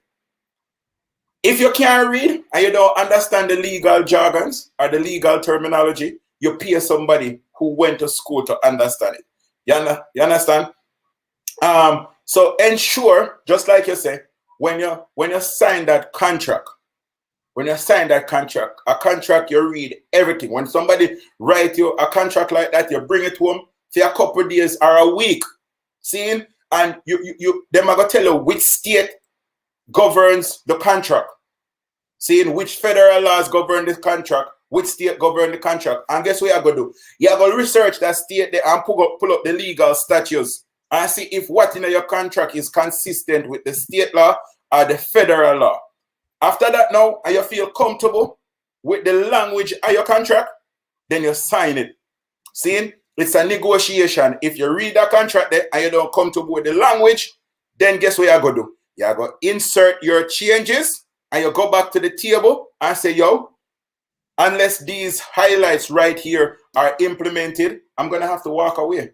if you can't read and you don't understand the legal jargons or the legal terminology, you pay somebody who went to school to understand it. You understand? So ensure, just like you say, when you sign that contract, a contract you read everything. When somebody write you a contract like that, you bring it to them for a couple of days or a week. Seeing? And them are gonna tell you which state governs the contract. Seeing which federal laws govern the contract, which state govern the contract. And guess what you're going to do? You're going to research that state there and pull up the legal statutes and see if what in your contract is consistent with the state law or the federal law. After that now, and you feel comfortable with the language of your contract, then you sign it. Seeing? It's a negotiation. If you read that contract there and you don't come comfortable with the language, then guess what you're going to do? You're going to insert your changes and you go back to the table and say, yo, unless these highlights right here are implemented, I'm going to have to walk away.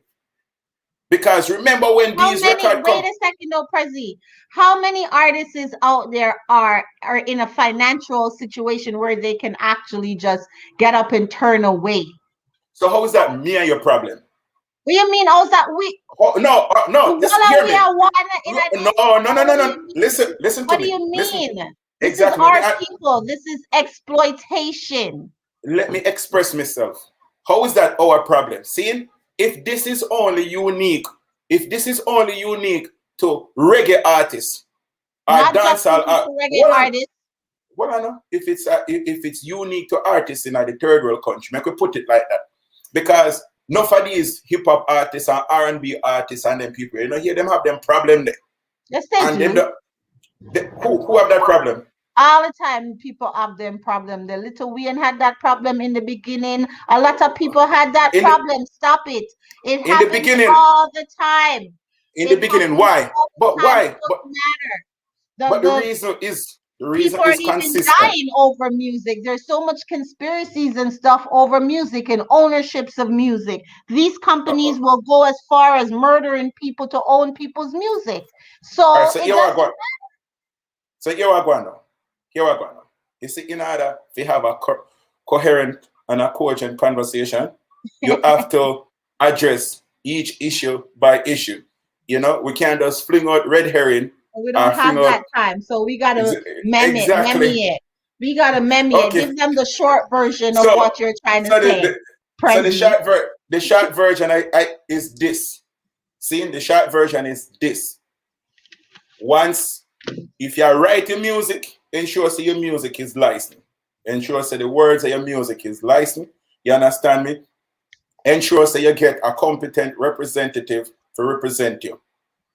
Because remember when these records wait a second though, Prezi. How many artists out there are in a financial situation where they can actually just get up and turn away? So how is that me and your problem? What do you mean? How's that we? Oh, no. Just hear me. No. Listen to me. What do you mean? This exactly. is our people. This is exploitation. Let me express myself. How is that our problem? See, if this is only unique to reggae artists or dancehall artists. Well, I know if it's unique to artists in the third world country, I could put it like that. Because none of these hip hop artists and R&B artists and them people, hear them have them problem there. Yes, they And do. them who have that problem? All the time, people have them problem. The Little Wayne had that problem in the beginning. A lot of people had that In the, problem. Stop it. It in the happens beginning, all the time. in the It beginning, happens why? all the But time. It why? doesn't matter. But the The reason people are is even consistent. dying over music. There's so much conspiracies and stuff over music and ownerships of music. These companies will go as far as murdering people to own people's music. So All right, so it here I doesn't go. So here I go now. Here I go now. You see, in order to have a coherent and a cogent conversation, you have to address each issue by issue. You know, we can't just fling out red herring. We don't have that time, so we gotta meme it. We gotta meme it. Give them the short version of what you're trying to say. So the short version is this. See, the short version is this. Once, if you're writing music, ensure say your music is licensed. Ensure say the words of your music is licensed. You understand me? Ensure say you get a competent representative to represent you.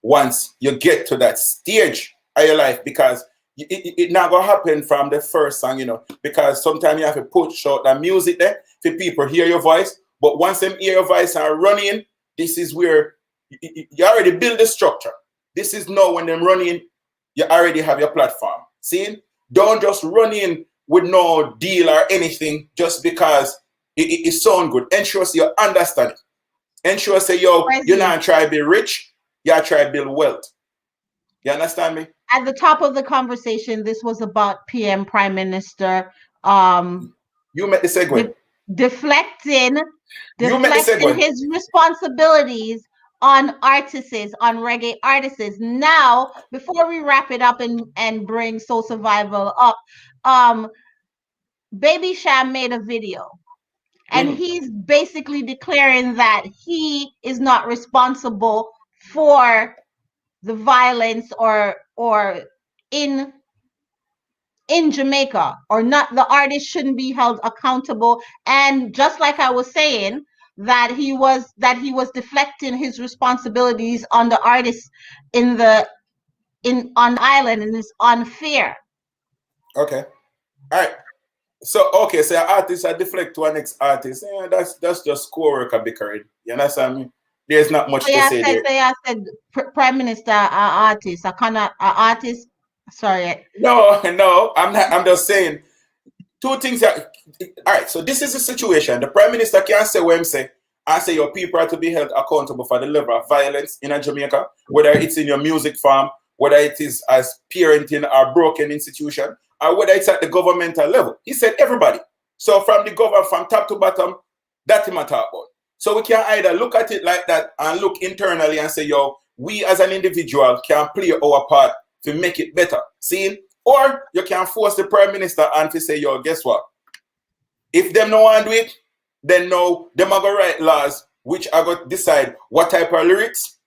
Once you get to that stage of your life, because it not gonna happen from the first song, you know, because sometimes you have to push out the music there for people hear your voice. But once them hear your voice and running, this is where you already build the structure. This is now when them running, you already have your platform. See? Don't just run in with no deal or anything just because it sounds good. Ensure so you understand it. Ensure say you're not trying to be rich. You try to build wealth. You understand me? At the top of the conversation, this was about PM Prime Minister. You met the segue. Deflecting his responsibilities on artists, on reggae artists. Now, before we wrap it up and bring Soul Survival up, Baby Sham made a video. And he's basically declaring that he is not responsible for the violence or in Jamaica, or not. The artist shouldn't be held accountable. And just like I was saying, that he was deflecting his responsibilities on the artists on the island, and it's unfair. Okay. All right. So so an artist I deflect to an next artist. Yeah, that's just co-worker bickering. You understand me? There's not much to say there. I said Prime Minister, artist. I cannot artist. Sorry. No, I'm not. I'm just saying two things. All right. So this is the situation. The Prime Minister can't say what I'm saying. I say your people are to be held accountable for the level of violence in Jamaica, whether it's in your music farm, whether it is as parenting or broken institution, or whether it's at the governmental level. He said everybody. So from the government, from top to bottom, that's him I talk about. So we can either look at it like that and look internally and say, we as an individual can play our part to make it better. See? Or you can force the Prime Minister and to say, guess what? If them no want to do it, then no, them are going to write laws which are going to decide what type of lyrics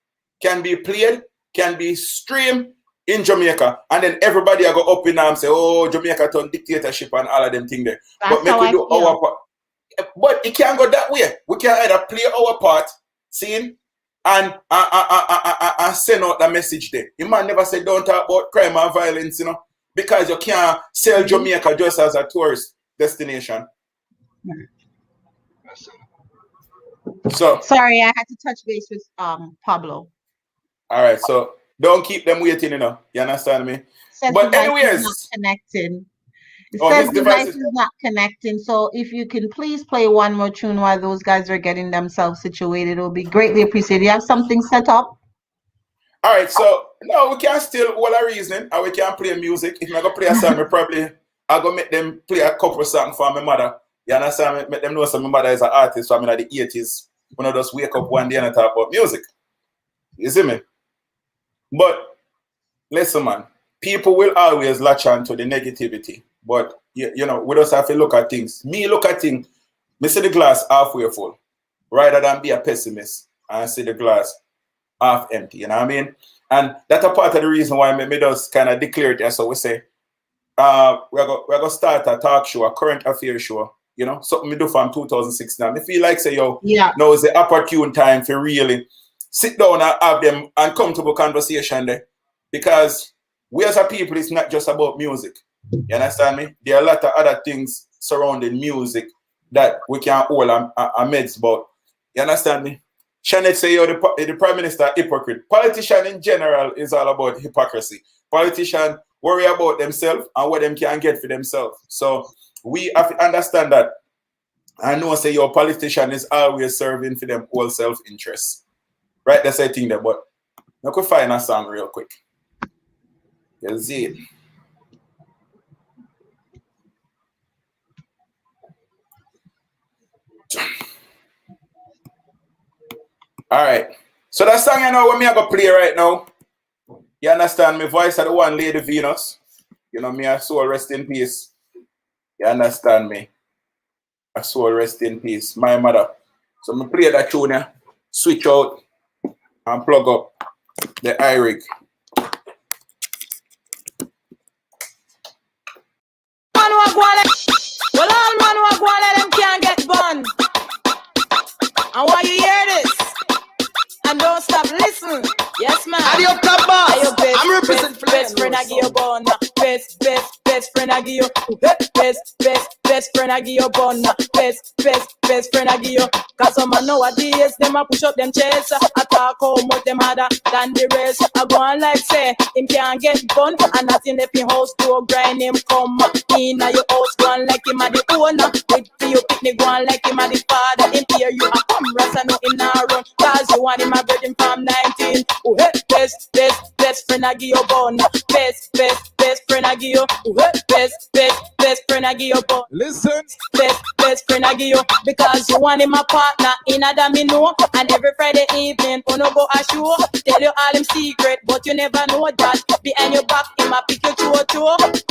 can be played, can be streamed in Jamaica. And then everybody are going to up in arms and say, Jamaica turn dictatorship and all of them things there. That's but make we do our part. But it can't go that way. We can either play our part, seeing, and send out the message there. You man never say don't talk about crime and violence, because you can't sell Jamaica just as a tourist destination. So sorry, I had to touch base with Pablo. All right, so don't keep them waiting, You understand me? But anyways, not connecting. It says the device is not connecting. So if you can please play one more tune while those guys are getting themselves situated, it'll be greatly appreciated. You have something set up? All right, so no, we can still all our reasoning, and we can play music. If I'm gonna play a song, I'll go make them play a couple of songs for my mother. You understand me? Make them know my mother is an artist from in the 80s. When I just wake up one day and I talk about music. You see me? But listen, man, people will always latch on to the negativity. But we just have to look at things. Me look at things, me see the glass halfway full, rather than be a pessimist and see the glass half empty. You know what I mean? And that's a part of the reason why me just kind of declare it. So we say, we're gonna start a talk show, a current affairs show. Something we do from 2016. I feel like say, now is the opportune time for really sit down and have them uncomfortable conversation there. Because we as a people, it's not just about music. You understand me? There are a lot of other things surrounding music that we can hold a meds about. You understand me? Shannon say you're the Prime Minister hypocrite. Politician in general is all about hypocrisy. Politicians worry about themselves and what them can get for themselves. So we have to understand that. I know say your politician is always serving for them whole self-interest. Right? That's the thing there, but I could find a song real quick. You'll see it. All right. So that song, you know, what me I go play right now. You understand me? Voice of the one Lady Venus. You know, me a soul rest in peace. You understand me? A soul rest in peace. My mother. So me play that tune here, switch out and plug up the iRig. Well, all man who go on them can't get bun. And why you hear this? And don't stop listening. Yes, man. Adios, top boss. I'm representing best friend I give you bun. Best friend I give you. Best friend I give you bun. Best friend I give you. Cause some man nowadays them a push up them chests. I talk how much them harder than the rest. I go on like say him can't get bun. And nothing left in house to grind him come in your house. Go on like him a the owner. With you picnic go on like him a the father. Him hear you a come rest and no him now run. Cause you want him a virgin from 19. Oh, best friend I give you bun. Best friend I give you. Best friend I give you bun. Listen. Best friend I give you. Because you want him a partner in a domino. And every Friday evening, uno go a show. Tell you all him secret, but you never know that. Behind your back, him a pick you to.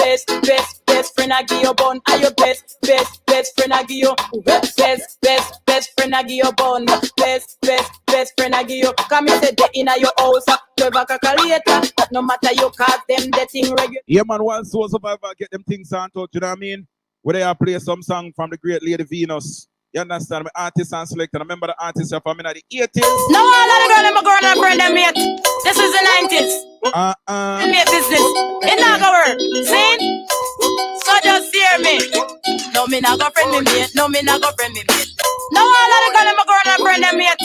Best friend I give you bun. Are you best friend I give you. Best friend I give you bun. Best friend I give you. Come and say they in your house. 12 a calculator. That no matter you cause them the thing regular. Yeah, man, one soul survivor get them things on touch, you know what I mean? Where they play some song from the great Lady Venus. You understand me? Artist and selector. Remember the artists are from in the 80s? No, all of the girl and my girl and friend them mate. This is the 90s. Mate business. It not gonna work. See? So just hear me. No, me not go friend me mate. No, me not go friend me mate. No, all of the girl and my girl and friend them mate.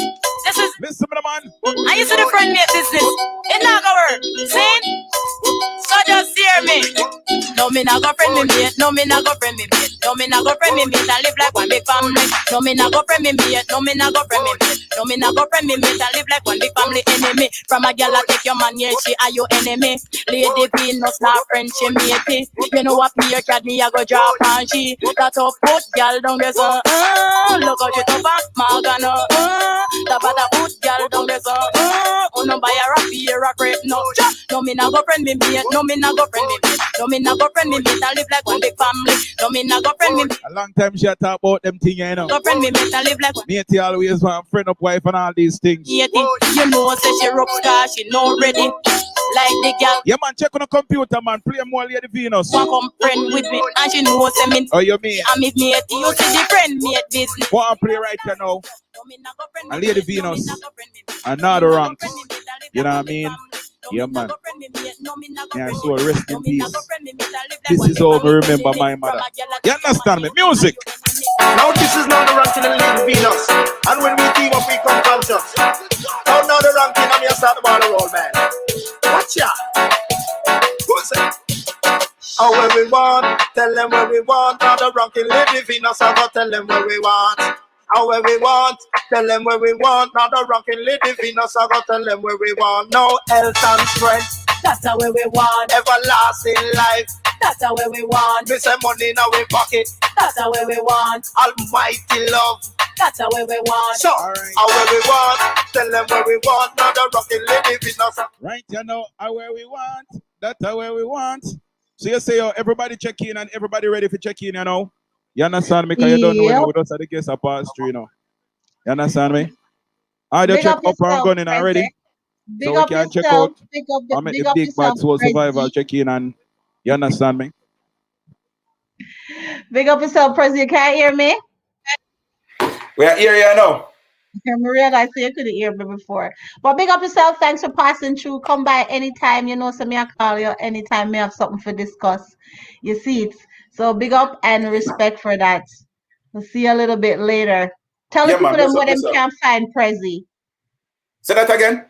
This is. Listen to the man. I used to the friend mate business. It not gonna work. See? So just hear me. No, me not go friend me mate. No, me not go friend me mate. No, me not go friend me mate and live like one big family. No, me not go friend me mate. No, me not go friend me mate. No, me not go friend me mate and live like one big family enemy. From a girl I take your man, yeah, she are your enemy. Lady Venus, not friend, she matey. You know what me, cat me, I go drop and she. That up put girl down there, so look how she tough and Morgana. That bad put girl down there, so oh no buy a rap here, a crepe, no. No, me not go friend me mate. No, me not go friend me mate. No, me not go friend me mate and live like one big family. No, me not go friend me. A long time she talk about them things, you know. Go friend me mate and live like one. Matey always want friend up wife and all these things. You know, say she rock star, she know ready. Like the girl. Yeah, man, check on the computer, man. Play more Lady Venus. Want come friend with me, and she knows me. Oh, you mean? I'm with me. You see the friend mate business. What I play right here now? And Lady Venus. Another rank. You know what I mean? Yeah, man. Yeah, so rest in peace. This is all we remember my mother. You understand me? Music. Now this is not the ranking of Lady Venus. And when we team up, we come conscious. Now the ranking, I'm here start the ball roll, man. Watch ya. Who's it? Oh, where we want, tell them where we want. Now the ranking Lady Venus, I go tell them where we want. Oh, where we want, tell them where we want. Now the ranking Lady Venus, I go tell them where we want. No health and strength. That's how we want. Everlasting life. That's how we want. We say money in our pocket. That's how we want. Almighty love. That's how we want. So, how where we want, tell them where we want. Now the rocking Lady Venus. Right, you know, how where we want. That's how where we want. So you say, yo, everybody check in and everybody ready for check in, you know? You understand me? Because you don't know with us at the guest of past three, you know. You understand me? I just check up and gunning already. So we can check out. I make the big bad soul survival check in and you understand me? Big up yourself, President. You can't hear me? We are here, you know. Maria, I say you couldn't hear me before. But big up yourself. Thanks for passing through. Come by anytime. You know, so me I call you anytime me have something for discuss. You see it. So big up and respect for that. We'll see you a little bit later. Tell the Yeah, people man. them Bless where up them yourself. can find Prezi. Say that again.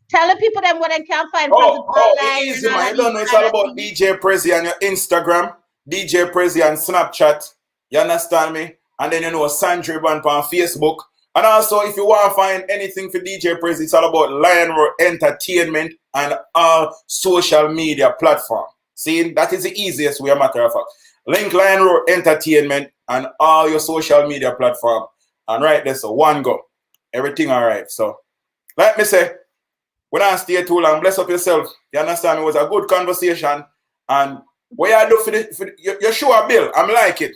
Tell the people them where they can find Prezi Oh, online. easy, and all man. of You don't know these it's all kind of about things. DJ Prezi on your Instagram, DJ Prezi on Snapchat. You understand me? And then you know Sandra Ban on Facebook. And also, if you want to find anything for DJ Prezi, it's all about Lion Road Entertainment and all social media platform. See, that is the easiest way, a matter of fact. Link Lion Road Entertainment and all your social media platform. And right there, so one go. Everything all right. So, like me say, we don't stay too long. Bless up yourself. You understand? It was a good conversation. And what you do for you show a bill. I'm like it.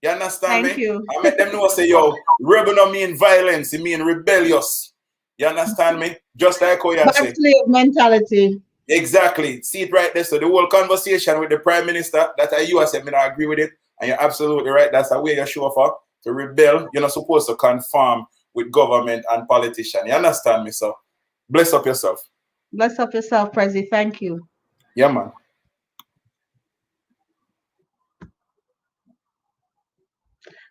You understand Thank me? you. I make them know say, yo, rebel don't mean violence. It mean rebellious. You understand me? Just like how you Bad say. slave mentality. Exactly. See it right there. So the whole conversation with the Prime Minister, that you said, I agree with it. And you're absolutely right. That's the way you show for to rebel. You're not supposed to conform with government and politicians. You understand me? So bless up yourself. Bless up yourself, Prezi. Thank you. Yeah, man.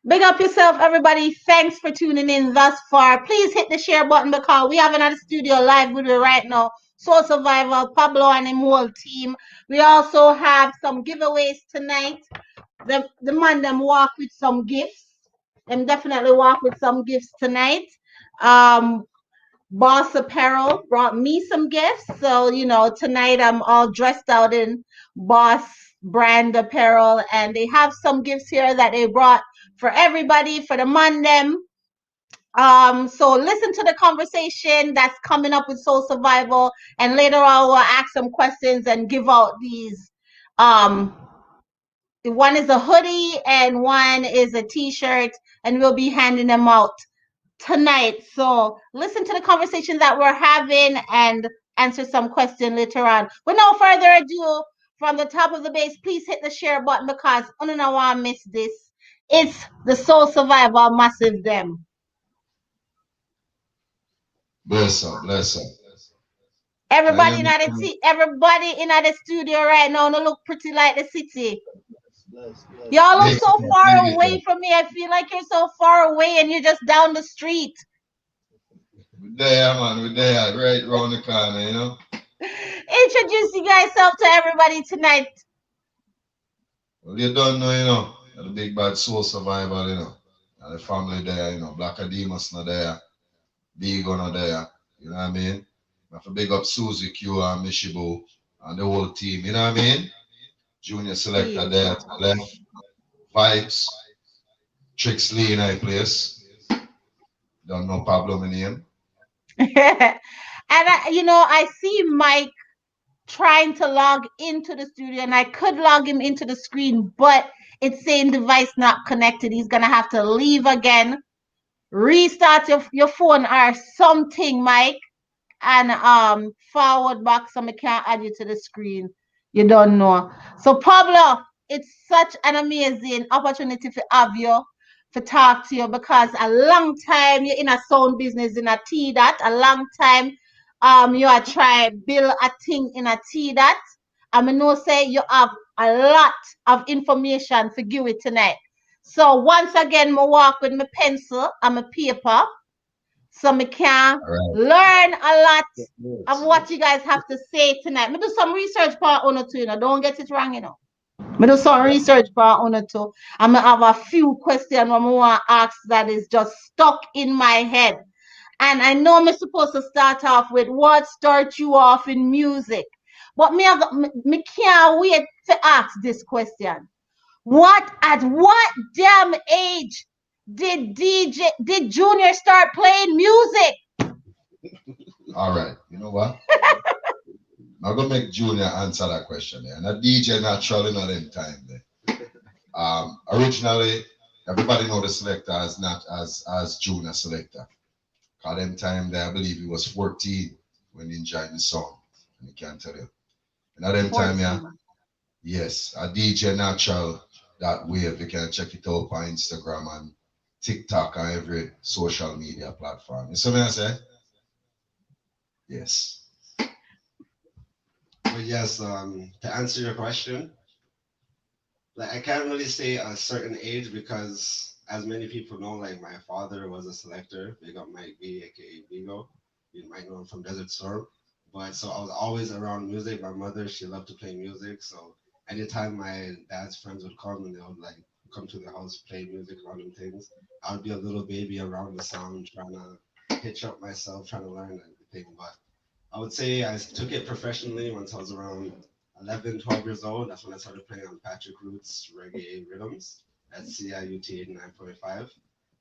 Big up yourself, everybody. Thanks for tuning in thus far. Please hit the share button because we have another studio live with you right now. Soul Survival, Pablo and him whole team. We also have some giveaways tonight. The man them walk with some gifts. Them definitely walk with some gifts tonight. Boss Apparel brought me some gifts. So, you know, tonight I'm all dressed out in Boss brand apparel, and they have some gifts here that they brought for everybody, for the man them. So listen to the conversation that's coming up with Soul Survival, and later on we'll ask some questions and give out these. One is a hoodie and one is a t-shirt, and we'll be handing them out tonight. So listen to the conversation that we're having and answer some question later on. With no further ado, from the top of the base, please hit the share button because I don't want to miss this. It's the Soul Survival Massive them. Bless up, bless up. Everybody in the studio right now no look pretty like the city. Y'all look so far away from me. I feel like you're so far away and you're just down the street. We're there, man. We're there, right around the corner, you know. Introduce you guys up to everybody tonight. Well, you don't know, you know. The big bad Soul Survival, you know. And the family there, you know. Black Ademus not there. Big not there. You know what I mean? I have to big up Susie Q and Mishibu and the whole team, you know what I mean? Junior selector there to the left. Vibes. Tricks Lee in a place. Don't know Pablo in name. And I see Mike trying to log into the studio, and I could log him into the screen, but it's saying device not connected. He's gonna have to leave again, restart your phone or something, Mike, and forward back so I can't add you to the screen. You don't know. So Pablo, it's such an amazing opportunity to have you, to talk to you, because a long time you're in a sound business in a T-Dot, a long time you are trying to build a thing in a T-Dot. I know say you have a lot of information for give it tonight. So once again, I walk with my pencil and my paper, so I can learn a lot of what you guys have to say tonight. I do some research part on it too, you know. Don't get it wrong, you know. I do some research part on it too. I'm gonna have a few questions I want to ask that is just stuck in my head. And I know I'm supposed to start off with what starts you off in music. But me can't wait to ask this question. At what damn age did Junior start playing music? All right, you know what? I'm gonna make Junior answer that question there. And a DJ natural in them time there. Originally, everybody know the selector as not as Junior selector. Cause them time there, I believe he was 14 when he joined the song. And he can't tell you. And at them time, yeah. Yes, a DJ natural that wave. You can check it out on Instagram and TikTok and every social media platform. You see what I say? Yes. But yes, to answer your question, like I can't really say a certain age because as many people know, like my father was a selector. Big up Mike B, aka Vigo. You might know him from Desert Storm. But so I was always around music. My mother, she loved to play music. So anytime my dad's friends would come and they would like come to the house, play music, random things, I would be a little baby around the sound, trying to hitch up myself, trying to learn everything. But I would say I took it professionally once I was around 11, 12 years old. That's when I started playing on Patrick Roots reggae rhythms at CIUT 89.5.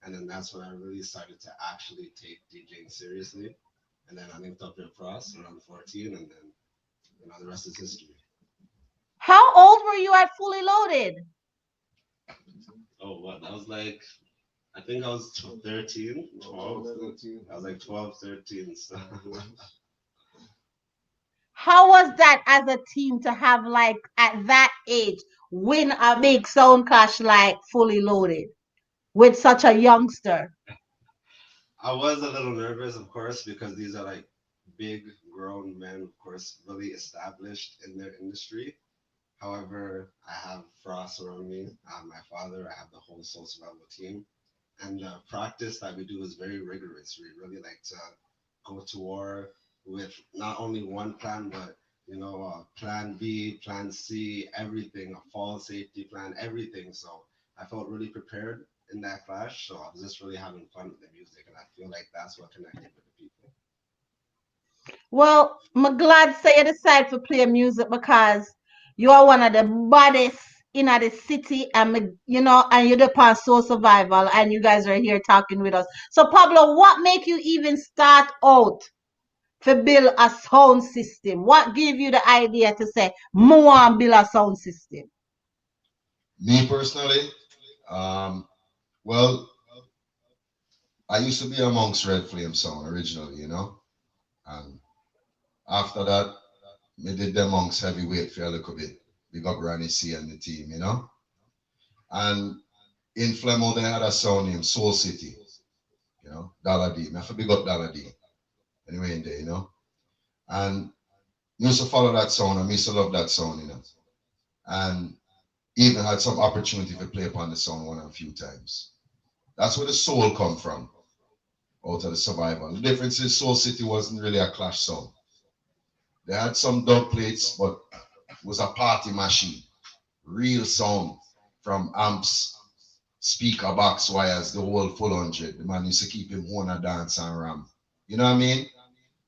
And then that's when I really started to actually take DJing seriously. And then I linked up with Frost around 14, and then the rest is history. How old were you at Fully Loaded? Oh, what? That was like, I think I was 13, 12. I was like 12, 13. So. How was that as a team to have like at that age win a big sound clash like Fully Loaded with such a youngster? I was a little nervous, of course, because these are like big grown men, of course, really established in their industry. However, I have Frost around me, I have my father, I have the whole Soul Survival team. And the practice that we do is very rigorous. We really like to go to war with not only one plan, but plan B, plan C, everything, a fall safety plan, everything. So I felt really prepared in that clash. So I was just really having fun with the music, and I feel like that's what connected with the people. Well, I'm glad say you decide to play music because you are one of the baddest in the city, and and you're the part Soul Survival, and you guys are here talking with us. So Pablo, what make you even start out to build a sound system? What gave you the idea to say, more and build a sound system? Me personally, well, I used to be amongst Red Flame Sound originally, and after that, we did the amongst Heavyweight for a little bit. Big up Ronnie C and the team, And in Flemo, they had a sound named Soul City, Dollar D. I have to big up Dollar D. Anyway, in there, And I used to follow that sound, and I used to love that sound, And even had some opportunity to play upon the sound one a few times. That's where the soul come from, out of the survival. The difference is Soul City wasn't really a clash sound. They had some dub plates, but it was a party machine. Real sound from amps, speaker box wires, the whole full 100. The man used to keep him on a dance and ram. You know what I mean?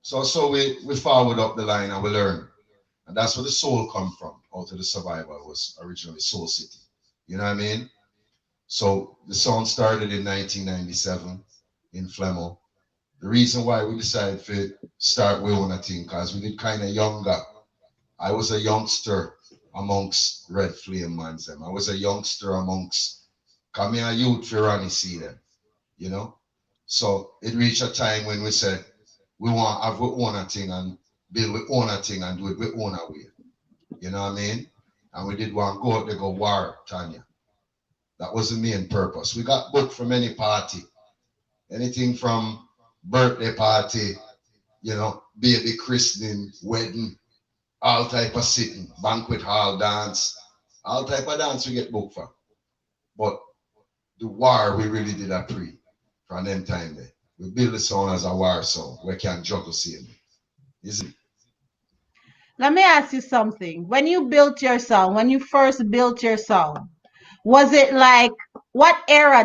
So we forward up the line and we learn. And that's where the soul come from, out of the survival, was originally Soul City. You know what I mean? So the song started in 1997 in Flemo. The reason why we decided to start with one thing, because we did kind of younger. I was a youngster amongst Red Flame mans them. I was a youngster amongst, come here youth for Ronnie see them, So it reached a time when we said, we want to have we own a thing and build we own a thing and do it we own a way. You know what I mean? And we did one go out there go war, Tanya. That was the main purpose. We got booked from any party. Anything from birthday party, baby christening, wedding, all type of sitting, banquet hall dance, all type of dance we get booked for. But the war we really did a pre from them time there. We build the sound as a war song. We can juggle same. Let me ask you something. When you built your song, when you first built your song, was it like, what era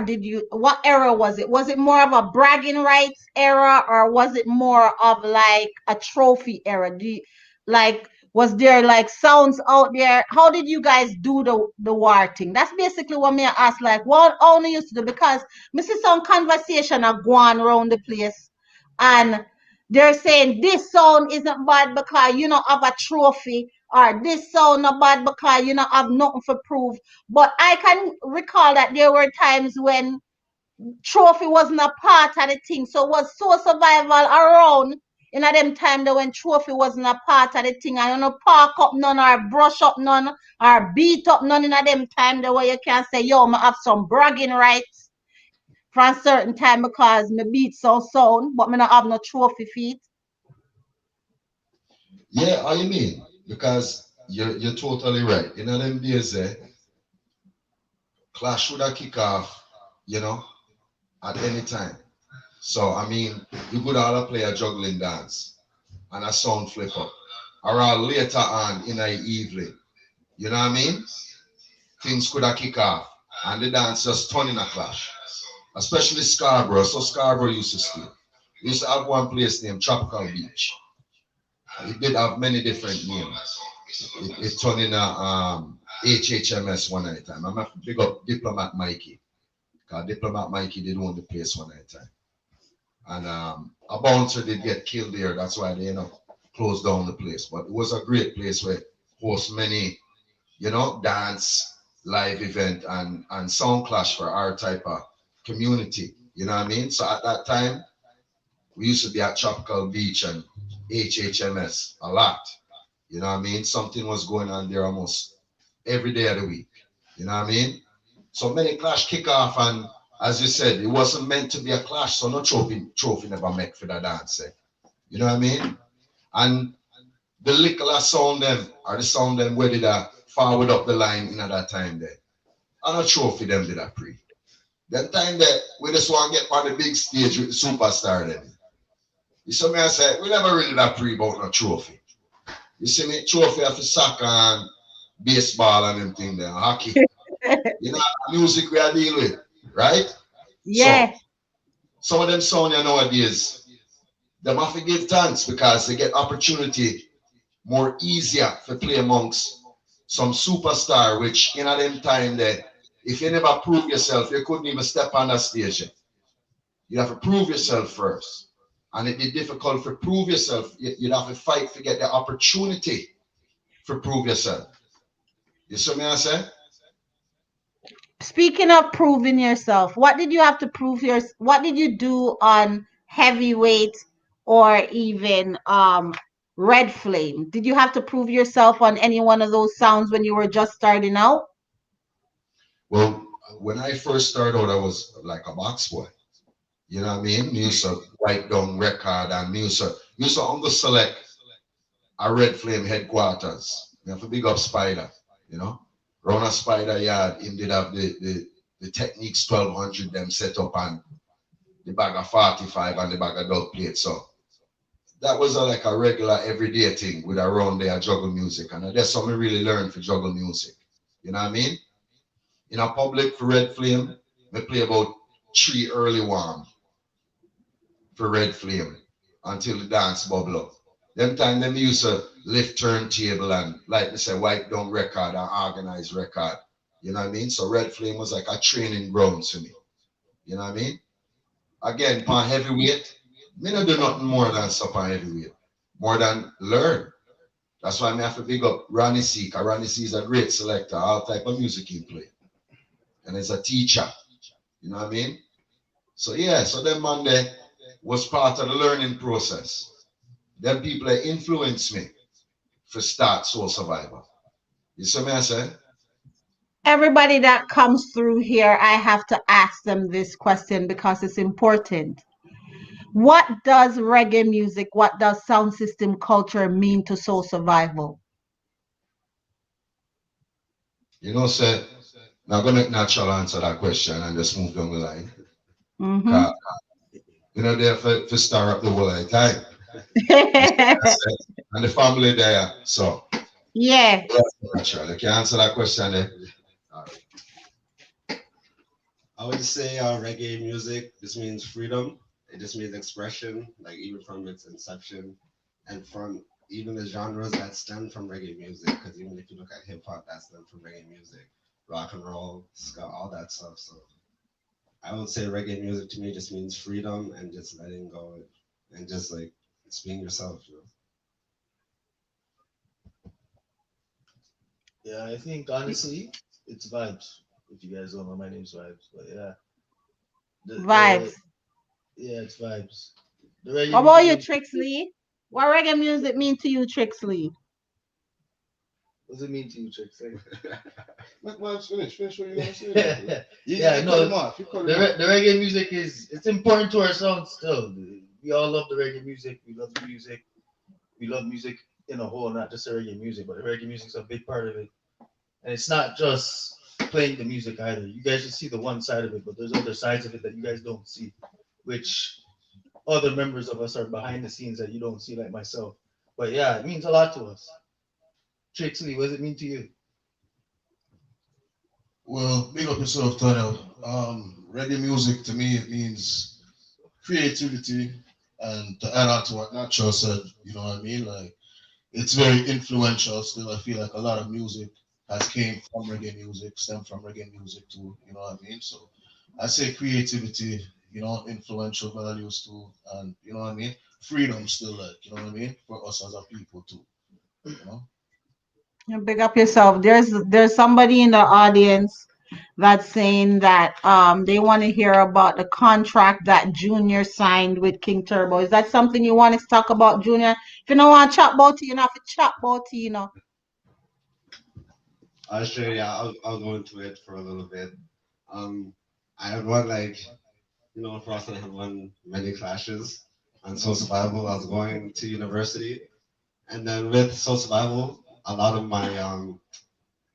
was it? Was it more of a bragging rights era, or was it more of like a trophy era? Was there like sounds out there? How did you guys do the war thing? That's basically what me ask, like what only used to do, because me see some conversation are going around the place and they're saying this sound isn't bad because you don't have a trophy, or this sound not bad because you don't have nothing to prove. But I can recall that there were times when trophy wasn't a part of the thing. So was Soul Survival around in a them time that when trophy wasn't a part of the thing? I don't know, park up none or brush up none or beat up none in a them time the way you can say, yo, I have some bragging rights for a certain time because my beat so sound, but me not have no trophy feet. Yeah, how you mean? Because you're totally right. In them days, clash would have kick off, you know, at any time. So I mean, you could all play a juggling dance and a sound flip up. Or later on in the evening. You know what I mean? Things could have kick off and the dance just turn in a clash. Especially Scarborough. So Scarborough used to stay. We used to have one place named Tropical Beach. It did have many different names. It turned in a HHMS one night time. I'm going to pick up Diplomat Mikey. Because Diplomat Mikey did own the place one night time. And a bouncer did get killed there. That's why they closed down the place. But it was a great place where host many, dance, live event and sound clash for our type of community. You know what I mean? So at that time, we used to be at Tropical Beach and HHMS a lot. You know what I mean? Something was going on there almost every day of the week. You know what I mean? So many clash kick off, and as you said, it wasn't meant to be a clash, so no trophy never make for the dance. You know what I mean? And the liquor sound them, or the sound them where did I forward up the line in at that time there. And a trophy them did a pre. That time that we just want to get on the big stage with the superstar them. You see me, I said, we never really that pre about no trophy. You see me, trophy of soccer and baseball and them thing there, hockey. Music we are dealing with, right? Yeah. So, some of them sound nowadays, they have to give thanks because they get opportunity more easier to play amongst some superstar, which in them time there, if you never prove yourself, you couldn't even step on that stage yet. You have to prove yourself first. And it'd be difficult to prove yourself. You'd have to fight to get the opportunity to prove yourself. You see what I say? Speaking of proving yourself, what did you have to prove what did you do on Heavyweight or even Red Flame? Did you have to prove yourself on any one of those sounds when you were just starting out? Well, when I first started out, I was like a box boy. You know what I mean? Me used to write down record and me used to only select a Red Flame headquarters. You have to big up Spider, Round a Spider yard, him did have the Techniques 1200 them set up and the bag of 45 and the bag of dub plate. So that was like a regular everyday thing with around there juggle music. And that's something I really learned for juggle music. You know what I mean? In a public for Red Flame, we play about 3 early warm for Red Flame until the dance bubble up. Them time them used to lift turntable and like they say, wipe down record and organize record. You know what I mean? So Red Flame was like a training ground to me. You know what I mean? Again, on Heavyweight, me not do nothing more than stuff on Heavyweight. More than learn. That's why I have to big up Ronnie C. Because Ronnie C is a great selector, all type of music he play. And he's a teacher. You know what I mean? So yeah, so them man there was part of the learning process. Them people that influenced me for start Soul Survivor. You see me I say? Everybody that comes through here, I have to ask them this question because it's important. What does reggae music, what does sound system culture mean to Soul Survival? Sir, now I'm going to natural answer that question and just move down the line. Mm-hmm. There for stir up the whole of the time. And the family there, so. Yeah. Natural. You can answer that question there. I would say reggae music just means freedom. It just means expression, like even from its inception and from even the genres that stem from reggae music. Because even if you look at hip hop, that stems from reggae music, rock and roll, ska, all that stuff. So I would say reggae music to me just means freedom and just letting go and just like it's being yourself. Yeah, I think honestly, it's vibes. If you guys don't know, my name's Vibes, but yeah. Vibes. Yeah, it's vibes. How about you, Trixley? What reggae music mean to you, Trixley? What does it mean to you, Trick? Finish what you want to say. Yeah, no, the reggae music it's important to our sound still. We all love the reggae music. We love the music. We love music in a whole, not just the reggae music, but the reggae music's a big part of it. And it's not just playing the music either. You guys just see the one side of it, but there's other sides of it that you guys don't see, which other members of us are behind the scenes that you don't see, like myself. But yeah, it means a lot to us. Trixie, what does it mean to you? Well, big up yourself, Tanya. Reggae music to me, it means creativity, and to add on to what Nacho said, you know what I mean? Like, it's very influential still. I feel like a lot of music has came from reggae music, stemmed from reggae music too, you know what I mean? So I say creativity, you know, influential values too, and you know what I mean? Freedom still, like, you know what I mean? For us as a people too, you know? Big up yourself. There's somebody in the audience that's saying that they want to hear about the contract that Junior signed with King Turbo. Is that something you want to talk about, Junior? If you don't want to chat about it, you know, if you chat about it, you know. Sure, yeah, I'll go into it for a little bit. I had one, like, you know, for us, I had won many clashes on Soul Survival. I was going to university, and then with Soul Survival, a lot of my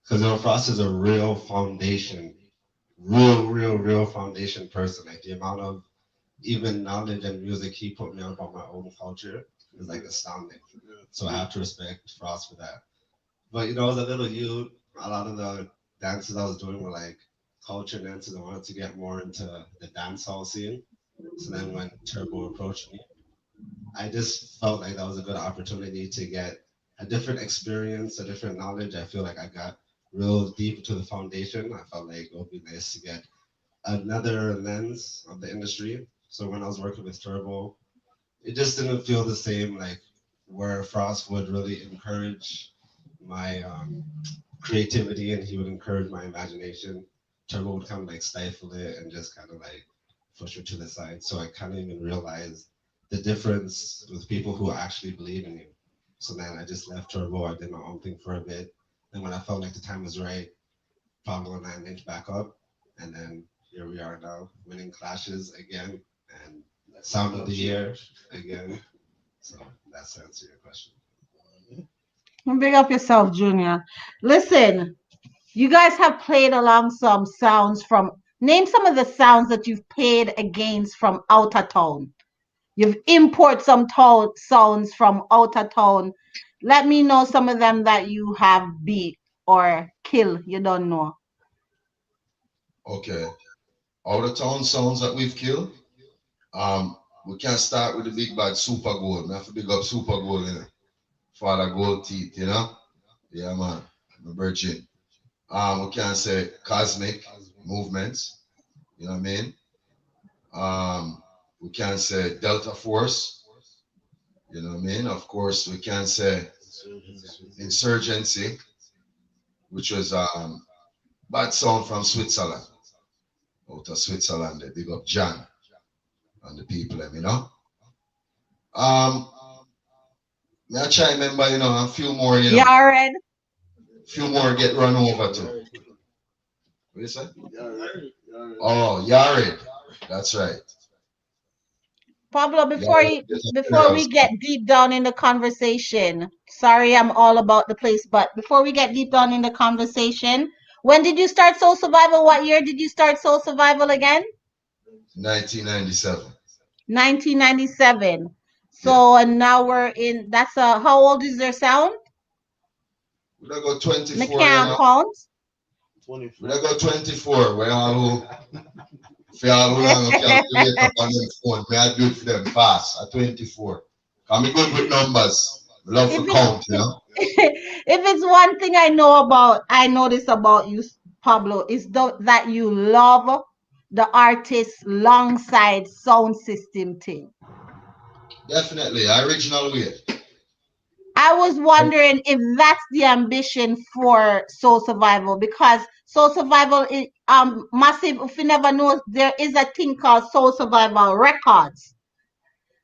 because you know, Frost is a real foundation, real foundation person. Like the amount of even knowledge and music he put me on about my own culture is like astounding. So I have to respect Frost for that. But you know, as a little youth, a lot of the dances I was doing were like culture dances. I wanted to get more into the dance hall scene. So then when Turbo approached me, I just felt like that was a good opportunity to get a different experience, a different knowledge. I feel like I got real deep into the foundation. I felt like it would be nice to get another lens of the industry. So when I was working with Turbo, it just didn't feel the same, like where Frost would really encourage my creativity and he would encourage my imagination. Turbo would kind of like stifle it and just kind of like push it to the side. So I kind of even realized the difference with people who actually believe in you. So then I just left Turbo. I did my own thing for a bit. And when I felt like the time was right, Pablo and I linked back up. And then here we are now, winning clashes again and Sound of the Year again. So that's to answer your question. Big up yourself, Junior. Listen, you guys have played along some sounds from, name some of the sounds that you've played against from out of town. You've imported some sounds from out of town. Let me know some of them that you have beat or kill. You don't know. Okay. Out of town sounds that we've killed. We can start with the big bad Super Gold. I have to big up Super Gold, you know. Father Gold Teeth, you know? Yeah, man. I'm a virgin. We can say Cosmic Movements, you know what I mean? We can say Delta Force, you know what I mean? Of course, we can say Insurgency, which was bad sound from Switzerland. Out of Switzerland, they big up John and the people, you know? May I try remember, you know, a few more, you know. Yared. Few more get run over too. What you say? Oh, Yared. That's right. Pablo, before we get deep down in the conversation, sorry, I'm all about the place, but before we get deep down in the conversation, when did you start Soul Survival? What year did you start Soul Survival again? 1997. 1997. So, and now we're in, that's how old is their sound? We got 24. I can't count. We got 24. We all who calculate up on them phone. We are do it for them fast at 24. I'm good with numbers. We love to count, you know. If it's one thing I notice about you, Pablo, is that you love the artist's long side sound system thing. Definitely, original way. I was wondering if that's the ambition for Soul Survival, because Soul Survival is massive. If you never know, there is a thing called Soul Survival Records.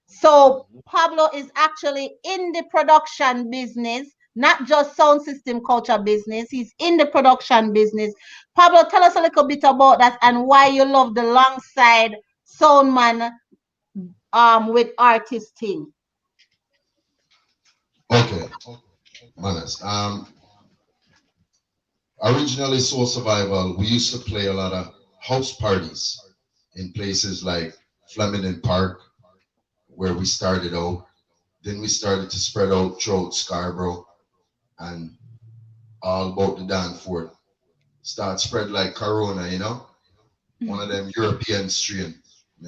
So Pablo is actually in the production business, not just sound system culture business. He's in the production business. Pablo, tell us a little bit about that and why you love the long side sound man with artist thing. Okay, Manas. Originally, Soul Survival, we used to play a lot of house parties in places like Flemington Park, where we started out. Then we started to spread out throughout Scarborough and all about the Danforth. Start spread like Corona, you know? One of them European strain.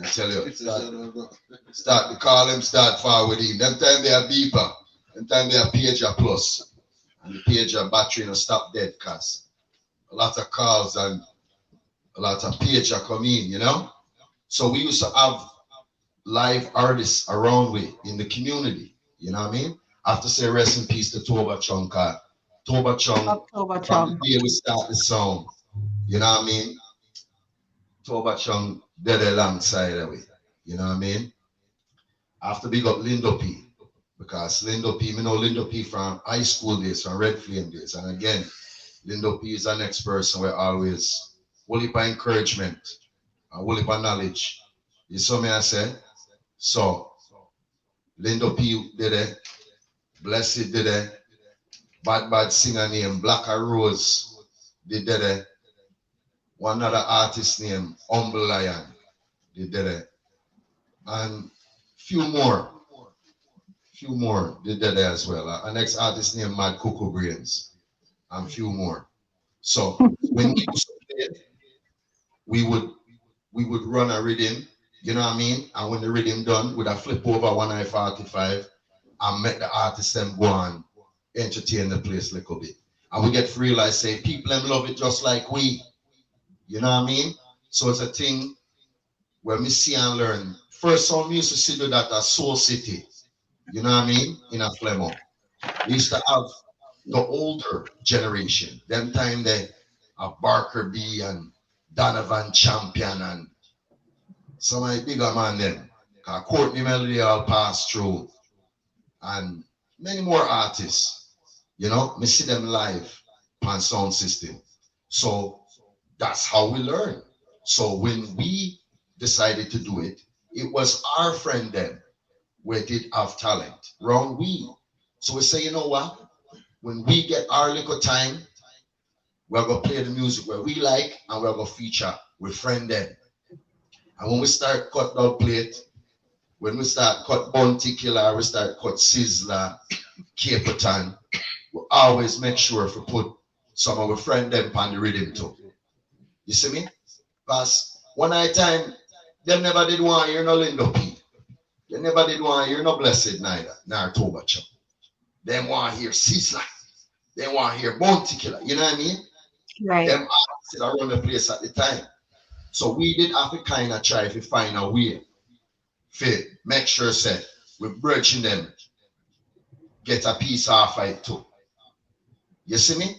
I tell you, start to call them, start forward in. Them time they are beeper. Them time they are pager plus. And the pager battery no stop dead cause a lot of calls and a lot of pager come in, you know? So we used to have live artists around we in the community, you know what I mean? I have to say rest in peace to Toba Chung. Toba Chung, from the day we start the song, you know what I mean? Toba Chung dead alongside of it, you know what I mean? I have to big up Lindo P, because Lindo P, me know Lindo P from high school days, from Red Flame days, and again, Lindo P is the next person where always will heap of encouragement and will heap of knowledge. You saw me I say? So, Lindo P did it, Blessed did it, bad singer named Black Rose did it, one other artist named Humble Lion did it, and few more did that as well. Our next artist named Mad Coco Brains, and few more. So when we used to play it, we would run a rhythm, you know what I mean? And when the rhythm done, we'd have flip over 1 I-45 and make the artists them go and entertain the place a little bit. And we get to realize, say, people them love it just like we, you know what I mean? So it's a thing where we see and learn. First song we used to see that at Soul City, you know what I mean? In a Flemo. We used to have the older generation. Them time they have Barker B and Donovan Champion and some of the bigger man them. Courtney Melody all passed through. And many more artists. You know, me see them live on sound system. So that's how we learn. So when we decided to do it, it was our friend then where did have talent. Wrong we. So we say, you know what? When we get our little time, we're going to play the music where we like and we're going to feature with friend them. And when we start cut down plate, when we start cut Bounty Killer, we start cut Sizzler, Caperton, we always make sure to put some of our friend them on the rhythm too. You see me? Because one night time, them never did want to hear no Lindo P. They never did want to hear no Blessed neither, nor Toba Chung. They want to hear Sizzler. They want to hear Bounty Killer. You know what I mean? Right. Them artists that around the place at the time. So we did have to kind of try to find a way to make sure that we're bridging them get a piece off it too. You see me?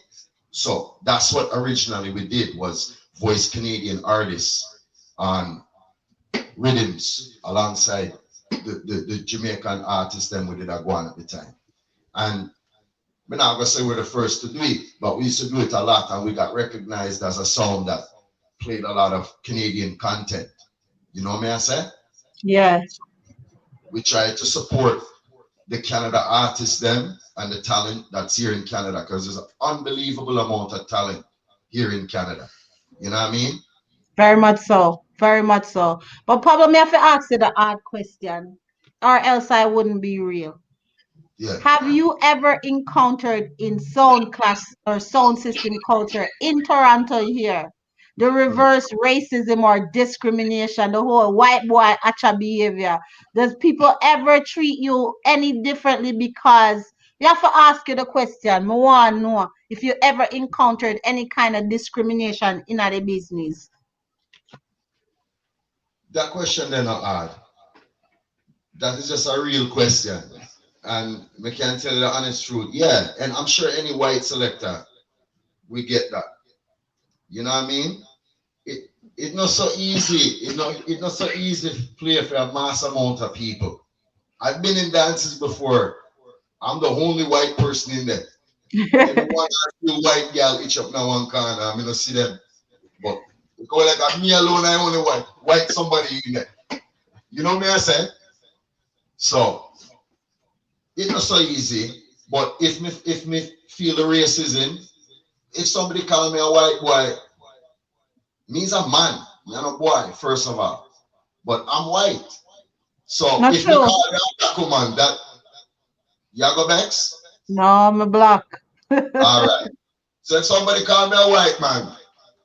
So that's what originally we did, was voice Canadian artists on rhythms alongside the Jamaican artists them we did a go on at the time. And we're not gonna say we're the first to do it, but we used to do it a lot and we got recognized as a sound that played a lot of Canadian content. You know what I say? Yeah. We try to support the Canada artists them and the talent that's here in Canada, because there's an unbelievable amount of talent here in Canada. You know what I mean? Very much so. Very much so. But Pablo, me have to ask you the hard question, or else I wouldn't be real. Yeah. Have you ever encountered in sound class or sound system culture in Toronto here the reverse racism or discrimination, the whole white boy acha behavior? Does people ever treat you any differently? Because you have to ask you the question. I want to know if you ever encountered any kind of discrimination in the business. That question they're not hard. That is just a real question. And we can tell you the honest truth. Yeah, and I'm sure any white selector we get that. You know what I mean? It's not so easy. It's not so easy to play for a mass amount of people. I've been in dances before I'm the only white person in there. Everyone has few white girl each up now one corner. I'm gonna see them. But it go like me alone, I only white somebody in there. You know me I say? So it's not so easy. But if me feel the racism, if somebody call me a white boy, means I'm man. I'm a boy, first of all. But I'm white. So Not if true. me call me a black woman, that you go vex? No, I'm a black. All right. So if somebody call me a white man,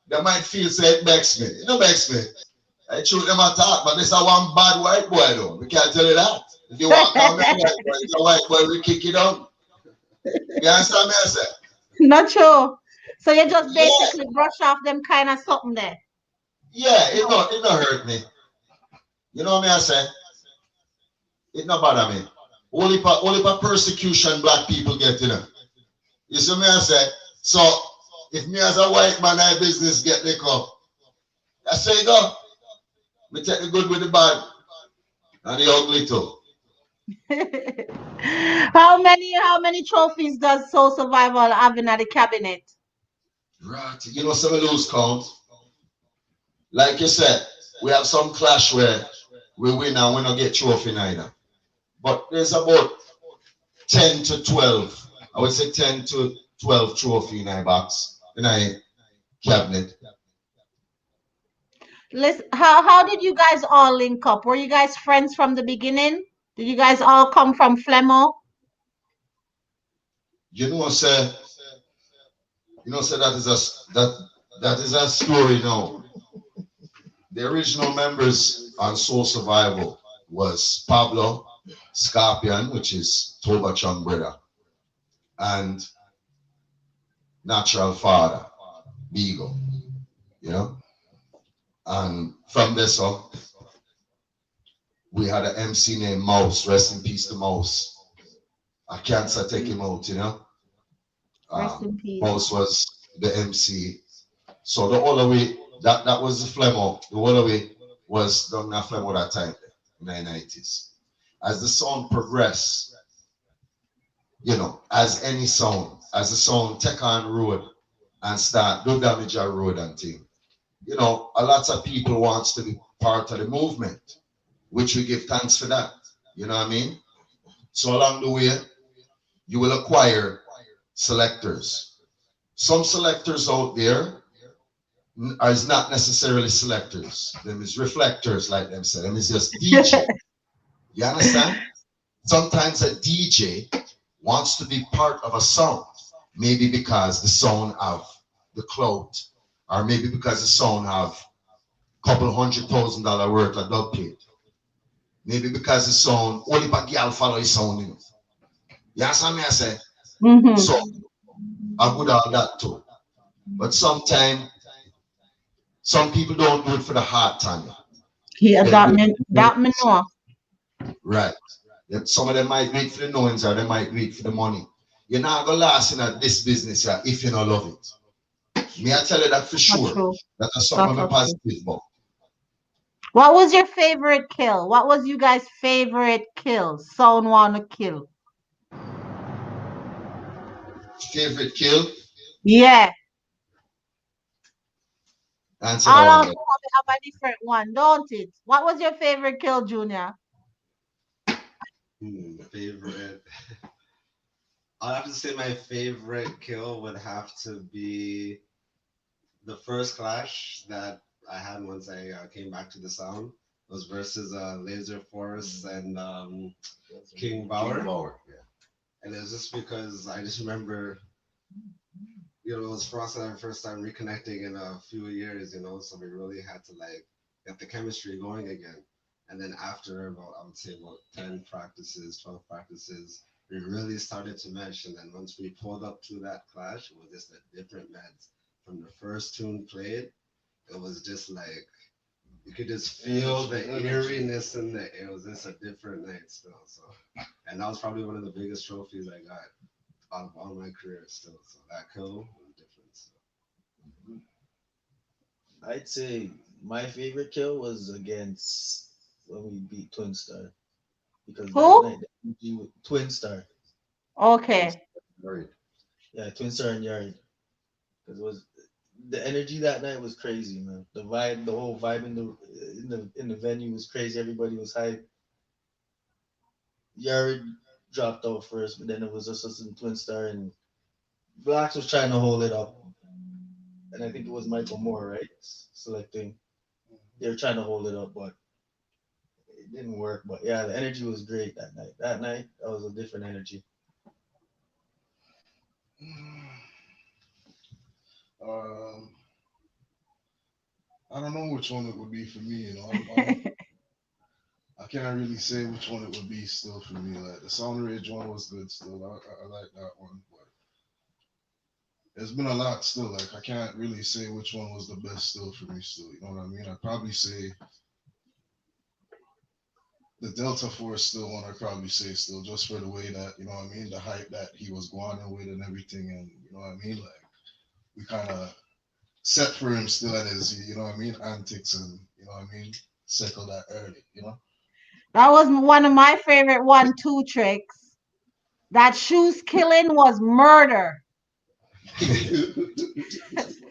they might feel say it vex me. It don't vex me. I shoot them a talk, but this is one bad white boy though. We can't tell you that. If you want to call me a white boy, it's a white boy, we kick it down. You understand me I say? Not true. So you just basically brush off them kind of something there. Yeah, it don't hurt me. You know what I say? It not bother me. Only for persecution black people get, you know. You see me I say? So if me as a white man I business get the cup, I say go. Me take the good with the bad and the ugly too. How many trophies does Soul Survival have in the cabinet? Right. You know some lose count. Like you said, we have some clash where we win and we don't get trophy neither. But there's about 10 to 12. I would say 10 to 12 trophy in our box, in our cabinet. Listen, how did you guys all link up? Were you guys friends from the beginning? Did you guys all come from Flemo? You know, say that is a story now. The original members on Soul Survival was Pablo, Scorpion, which is Toba Chung brother, and Natural Father, Beagle, you know. And from this up, we had an MC named Mouse, rest in peace to Mouse. A cancer take him out, you know. Rest in peace. Mouse was the MC. So the other way, that was the Flemo. The other way was done that Flemo that time, in the 90s. As the song progressed, you know, as any song, as the song take on road and start do damage our road and thing, you know, a lot of people wants to be part of the movement, which we give thanks for that. You know what I mean? So along the way, you will acquire selectors. Some selectors out there is not necessarily selectors. Them is reflectors, like them say. Them is just DJ. You understand? Sometimes a DJ wants to be part of a sound, maybe because the sound have the clout, or maybe because the sound have a couple $100,000 worth of dub plate. Maybe because the sound, only but girl follow his sound, you know. You understand me I say? So I would all that too. But sometimes some people don't do it for the hard time. Yeah, that me know. Right. Some of them might do it for the knowings or they might do it for the money. You're not gonna last in this business if you don't love it. Me I tell you that for sure. That's something I'm positive about. What was your favorite kill? What was you guys' favorite kill? Sound wanna kill. Favorite kill? Yeah. Answer All that of one. them have a different one, don't it? What was your favorite kill, Junior? Favorite. I'll have to say my favorite kill would have to be the first clash that I had once I came back to the sound. It was versus Laser Force and King Bauer. Yeah. And it was just because I just remember, you know, it was Frost and I first time reconnecting in a few years, you know, so we really had to like get the chemistry going again. And then after about, I would say about 10 practices, 12 practices, we really started to mesh. And then once we pulled up to that clash, it was just a different meds. From the first tune played, it was just like, you could just feel the eeriness in the air. It was just a different night still. So, and that was probably one of the biggest trophies I got out of all my career still. So that kill was different. So. I'd say my favorite kill was against when we beat Twin Star. Because Who? that night, Twin Star. Okay. Right. Yeah, Twin Star and Yard. Because it was the energy that night was crazy, man. The vibe, the whole vibe in the venue was crazy. Everybody was hyped. Yard dropped out first, but then it was just us and Twin Star, and Blacks was trying to hold it up. And I think it was Michael Moore, right? Selecting. They were trying to hold it up, but it didn't work. But yeah, the energy was great that night. That was a different energy. I don't know which one it would be for me, you know. I can't really say which one it would be still for me. Like the Sound Rage one was good still. I like that one, but there's been a lot still. Like I can't really say which one was the best still for me still. You know what I mean? I'd probably say the Delta Force still one. I'd probably say still, just for the way that, you know what I mean, the hype that he was going in with and everything, and you know what I mean. Like we kind of set for him still and his, you know what I mean, antics, and you know what I mean, settle that early, you know. That was one of my favorite 1-2 tricks. That Shoes Killing was murder.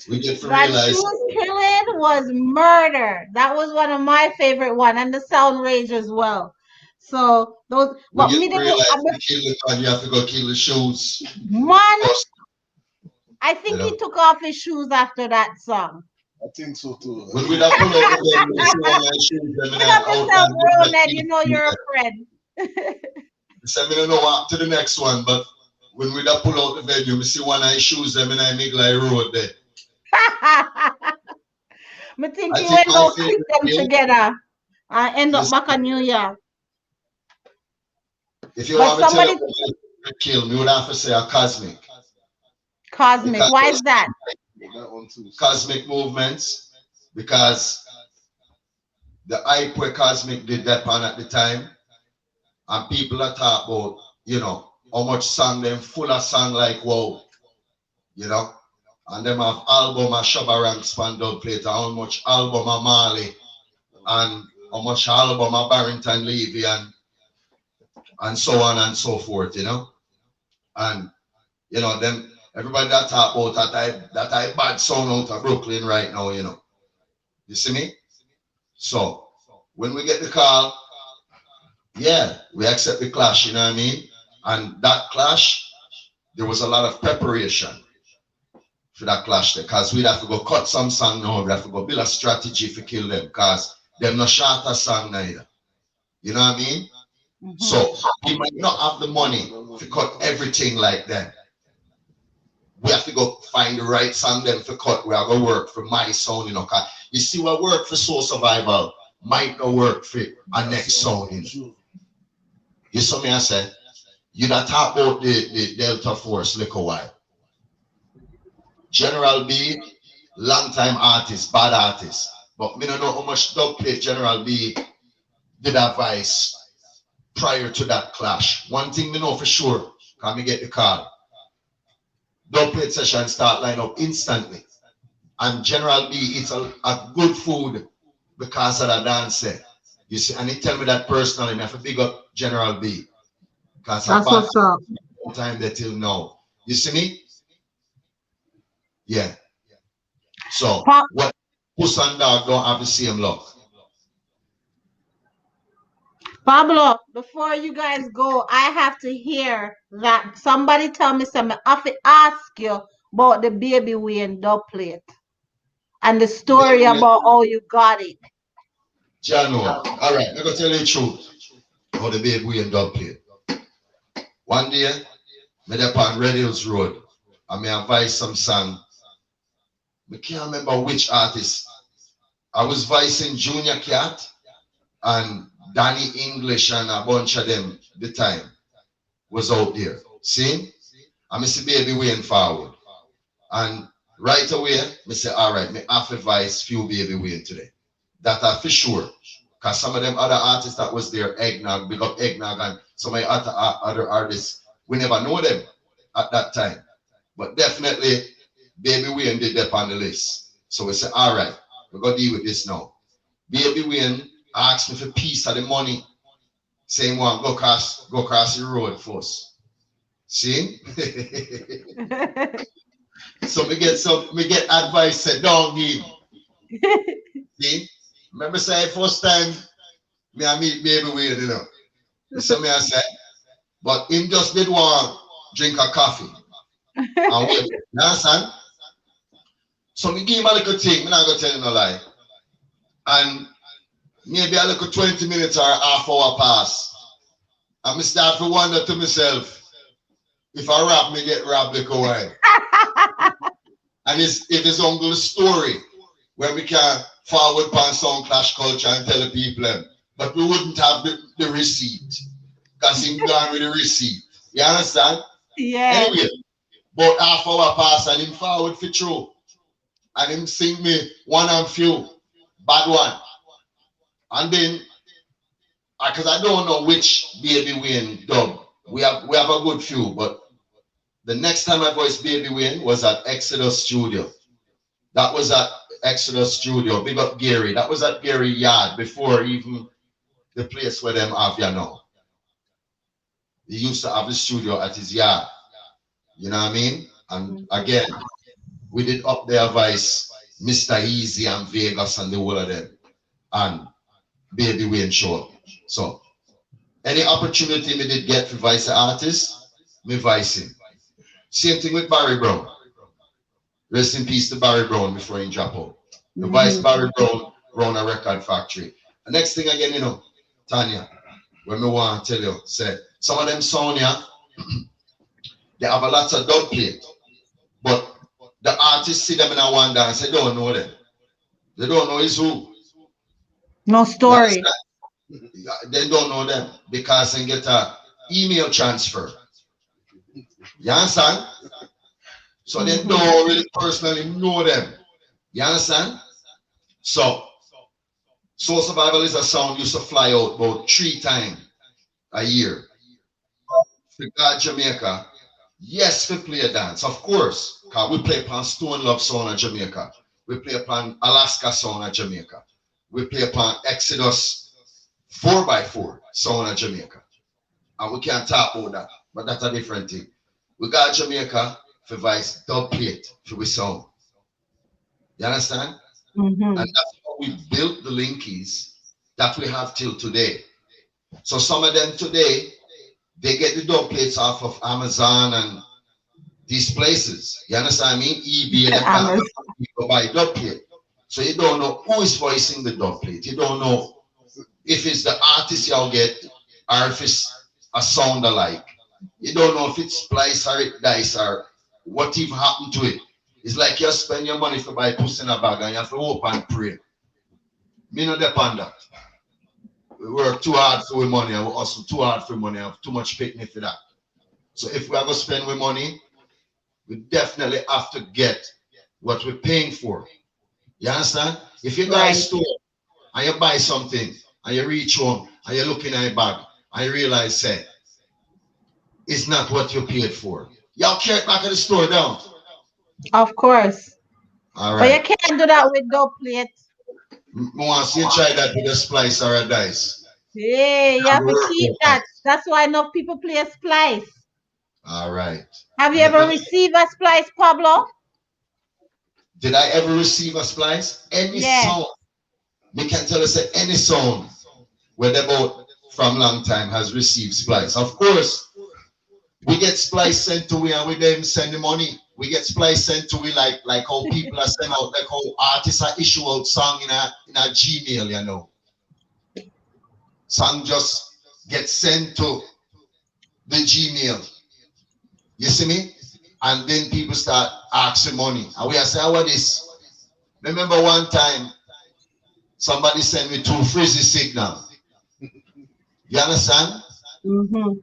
We get to That realize Shoes Killing was murder. That was one of my favorite one, and the Sound Rage as well. So those, but we me get to realize to kill the fan, you have to go kill the shoes. Man, I think he took off his shoes after that song. I think so too. When we pull out the you know you're a friend. So I don't know to the next one, but when we pull out the venue, we see one of his shoes them in a Miglai Road there. I think you end up click them together and end up back on New York. If you want somebody to kill me, would have to say a Cosmic. Cosmic, why is that? Cosmic Movements, because the hype where Cosmic did that pan at the time, and people are talk about, you know, how much song them full of song like wow, you know, and them have album of Shabba Ranks Span Dubplate, and how much album of Marley, and how much album of Barrington Levy, and so on and so forth, you know, and you know them. Everybody that talk about that I bad sound out of Brooklyn right now, you know. You see me? So when we get the call, yeah, we accept the clash, you know what I mean? And that clash, there was a lot of preparation for that clash there, because we'd have to go cut some song now, we have to go build a strategy to kill them, because they're not short a song neither. You know what I mean? Mm-hmm. So we might not have the money to cut everything like that. We have to go find the right song them to cut. We are going to work for my sound, you know. Cause you see what work for Soul Survival might not work for our next sound, you know. You saw me I said, you not talk about the Delta Force little while. General B, long time artist, bad artist. But me don't know how much Dubplate General B did advise prior to that clash. One thing me know for sure, can me get the call. Dubplate session start line up instantly. And General B eats a good food because of the dance set. You see, and he tell me that personally, I have to big up General B. Because that's what's up. Time that till now. You see me? Yeah. So what Puss and Dog don't have the same luck. Pablo, before you guys go, I have to hear that somebody tell me something. I have to ask you about the Baby Wayne Dubplate and the story about how you got it. Jano, all right, I'm going to tell you the truth about the Baby Wayne Dubplate. One day, I'm on Red Hills Road, and I advise some song. I can't remember which artist. I was voicing Junior Cat and Danny English and a bunch of them the time was out there. See? And I see Baby Wayne forward. And right away, I say, all right, I have advice few Baby Wayne today. That are for sure. Because some of them other artists that was there, Eggnog, big up Eggnog, and some of the other artists, we never know them at that time. But definitely, Baby Wayne did that on the list. So we say, all right, we're going to deal with this now. Baby Wayne asked me for a piece of the money, saying, well, go across the road first. See? So me get advice said, don't give. See? Remember say first time me I meet Baby Wayne, you know. So me I said, but him just did want drink a coffee. And wait, you understand? So me give him a little thing, me not gonna tell you no lie. And maybe a little 20 minutes or half hour pass. And me start to wonder to myself, if I rap, me get robbed like a while. And if it's uncle's story, where we can forward upon some clash culture and tell the people them, but we wouldn't have the receipt. Because him gone with the receipt. You understand? Yeah. Anyway, about half hour pass and him forward for true. And him sing me one and few, bad one. And then, because I don't know which Baby Wayne dub. We have a good few, but the next time I voiced Baby Wayne was at Exodus Studio. That was at Exodus Studio. Big up Gary. That was at Gary Yard before even the place where them have you now. He used to have the studio at his yard. You know what I mean? And again, we did up there voice Mr. Easy and Vegas and the whole of them. And Baby Wayne show up. So any opportunity me did get to voice an artist, me voice him. Same thing with Barry Brown. Rest in peace to Barry Brown before he drop out. The vice Barry Brown run a record factory. The next thing again, you know, Tanya, when me want to tell you, say some of them sound here, they have a lot of dub plate, but the artists see them in a one dance, they don't know them. They don't know is who. No story. They don't know them because they get a email transfer. You understand? So they don't really personally know them. You understand? So Soul Survival is a sound used to fly out about 3 times a year. For God Jamaica, yes, we play a dance, of course. Because we play upon Stone Love Sound of Jamaica. We play upon Alaska Sound of Jamaica. We play upon Exodus 4x4 Sound of Jamaica. And we can't talk about that, but that's a different thing. We got Jamaica for vice dub plate for we sound. You understand? And that's how we built the linkies that we have till today. So some of them today, they get the dub plates off of Amazon and these places. You understand what I mean? eBay, they can't people buy dub plate. So you don't know who is voicing the dub plate. You don't know if it's the artist y'all get or if it's a sound alike. You don't know if it's splice or it dice or what even happened to it. It's like you spend your money to buy pussy in a bag and you have to hope and pray. Me not depend that. We work too hard for our money and we hustle too hard for money and have too much picnic for that. So if we are going to spend our money, we definitely have to get what we're paying for. You understand? If you go to a store and you buy something and you reach home and you're looking at your bag and you realize, say, it's not what you paid for. Y'all carry it back at the store down. Of course. All right. But you can't do that with dub plate. Once you try that with a splice or a dice. Yeah, you have to keep that. That's why enough people play a splice. All right. Have you ever received a splice, Pablo? Did I ever receive a splice? Any song. We can tell us that any song where they both from long time has received splice. Of course, we get splice sent to we and we them send the money. We get splice sent to we like how people are sent out, like how artists are issue out song in a Gmail, you know. Song just gets sent to the Gmail. You see me? And then people start asking money. And we are saying, what is? Remember one time, somebody sent me 2 frizzy signals. You understand? And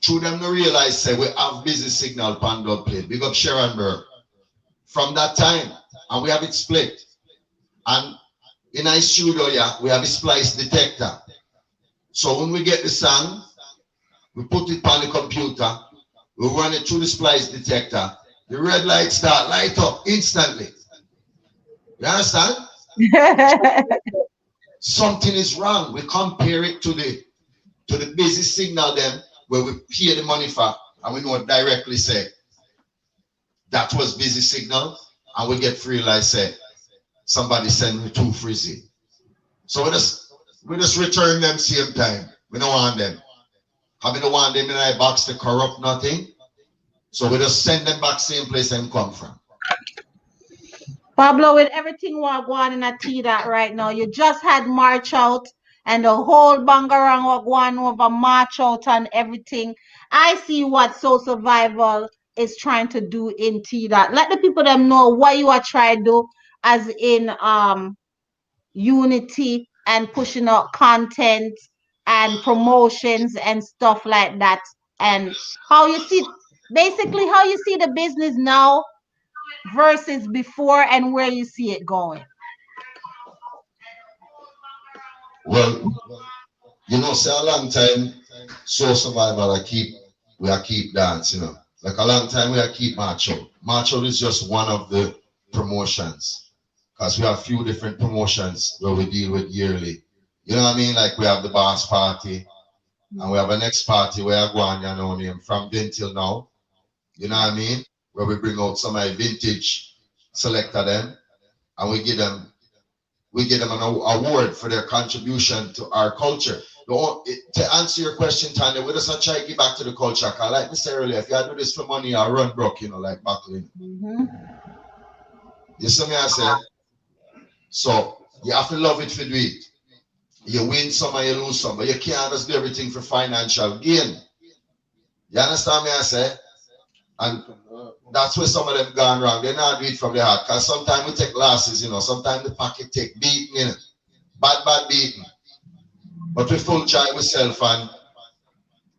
through them to realize, say, we have busy signal pan dub plate. Big up Sharon Burr. From that time, and we have it split. And in our studio, we have a splice detector. So when we get the song, we put it on the computer, we run it through the splice detector. The red light start light up instantly. You understand? Something is wrong. We compare it to the busy signal then where we pay the money for and we know directly say that was busy signal, and we get free like say somebody send me too frizzy. So we just return them same time. We don't want them. We don't want them in our box to corrupt nothing. So we just send them back same place them come from. Pablo, with everything we're going in a tea that right now, you just had March Out and the whole bangarang we're going over March Out and everything. I see what Soul Survival is trying to do in tea that. Let the people them know what you are trying to do as in unity and pushing out content and promotions and stuff like that. And how you see, basically how you see the business now versus before and where you see it going. Well, you know, say a long time, Soul Survival we keep dance, you know. Like a long time we keep March Out. March Out is just one of the promotions. Because we have a few different promotions where we deal with yearly. You know what I mean? Like we have the Boss Party, and we have a next party where I go on, you know, name from then till now. You know what I mean? Where we bring out some of the vintage selector them, and we give them an award for their contribution to our culture. To answer your question, Tanya, we just try to give back to the culture. Cause like I said earlier, if you do this for money, I run broke, you know, like battling. You see me I say? So you have to love it for do it. You win some and you lose some, but you can't just do everything for financial gain. You understand me I say? And that's where some of them gone wrong. They not do it from the heart. Because sometimes we take losses, you know. Sometimes the pocket take beating, you know. Bad beating. But we full joy ourselves and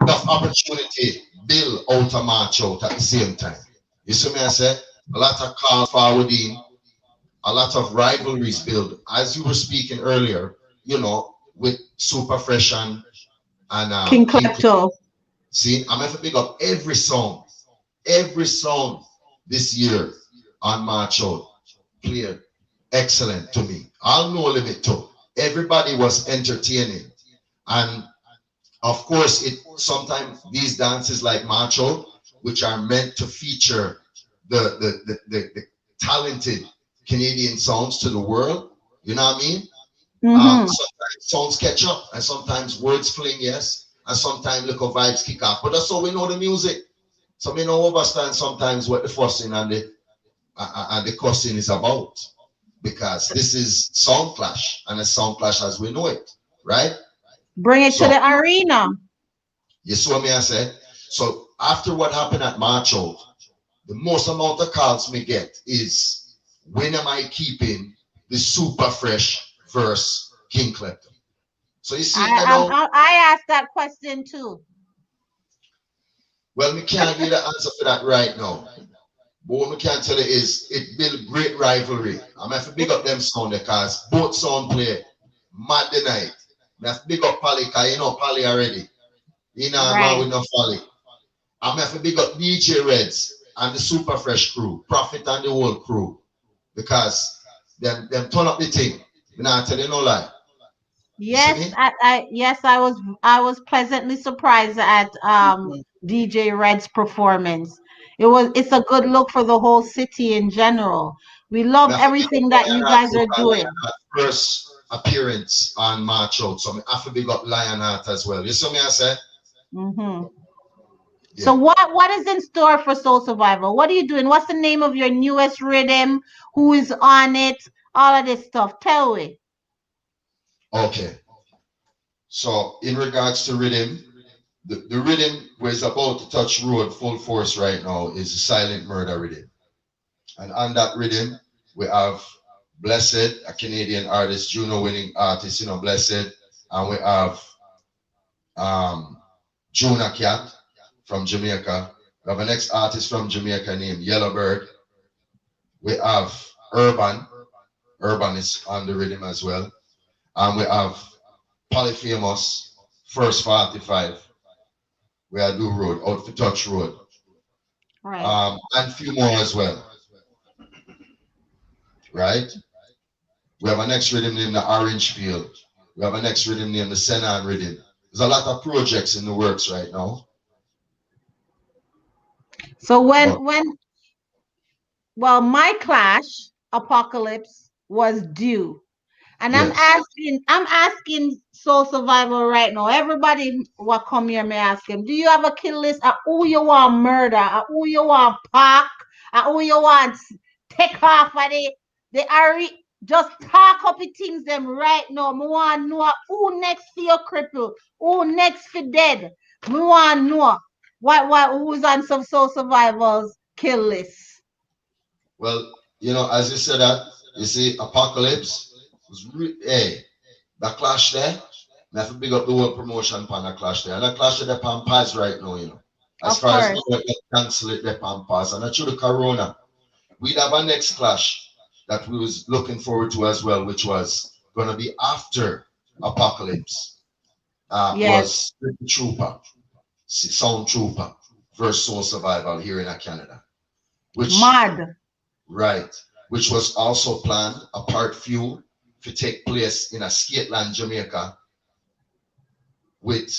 enough opportunity build out a March Out at the same time. You see me I say? A lot of calls forwarding, a lot of rivalries build. As you were speaking earlier, you know, with Super Fresh and King Klepto. See, I'm going to pick up every song this year on March Out played excellent to me. I'll no limit too. Everybody was entertaining. And of course, sometimes these dances like March Out, which are meant to feature the talented Canadian songs to the world, you know what I mean? Sometimes songs catch up, and sometimes words fling, yes, and sometimes little vibes kick off. But that's how we know the music. So we don't understand sometimes what the fussing and the cussing is about, because this is sound clash, and a sound clash as we know it, right? Bring it to the arena. You see what I say? So after what happened at March Out, the most amount of calls me get is, when am I keeping the Super Fresh verse King Klepto? So you see, I asked that question too. Well, we can't give the answer for that right now. But what we can tell you is it built great rivalry. I'm going to big up them sound because both sound play mad the night. I have to big up Pally because you know Pally already. You know, right. With no Pally. I'm going to big up DJ Reds and the Super Fresh crew, Prophet and the whole crew, because them turn up the thing. You know, I tell you no lie. Yes, I was pleasantly surprised at DJ Red's performance. It's a good look for the whole city in general. We love everything that you guys are doing. First appearance on March Out, so I have to big up Lionheart as well. You see me I say? Yeah. So what is in store for Soul Survival? What are you doing? What's the name of your newest rhythm? Who is on it? All of this stuff. Tell me. Okay. So in regards to rhythm, the rhythm where it's about to touch road full force right now is the Silent Murder rhythm. And on that rhythm, we have Blessed, a Canadian artist, Juno winning artist, you know, Blessed. And we have Juna Cat from Jamaica. We have a next artist from Jamaica named Yellowbird. We have Urban. Urban is on the rhythm as well. And we have Polyphamous, First 45. We are Do Road, Out for Touch Road. Right. And a few more as well. Right? We have a next rhythm named the Orange Field. We have a next rhythm named the Senan rhythm. There's a lot of projects in the works right now. So well, my clash Apocalypse was due. And I'm asking Soul Survivor right now. Everybody what come here may ask him, do you have a kill list of who you want murder, of who you want park, of who you want take off of the are just talk up the things them right now. Me want to know who next for your cripple, who next for dead. Me want to know who's on some Soul Survivors kill list. Well, you know, as you said that, you see, Apocalypse was the clash there. I have to big up the whole promotion upon the clash there. And the clash of the Pampas right now, you know. As far as we cancel it, the Pampas. And through the Corona, we'd have a next clash that we was looking forward to as well, which was going to be after Apocalypse. Was Trooper, Sound Trooper versus Soul Survival here in Canada. Which was also planned, a part few, to take place in a Skateland, Jamaica, with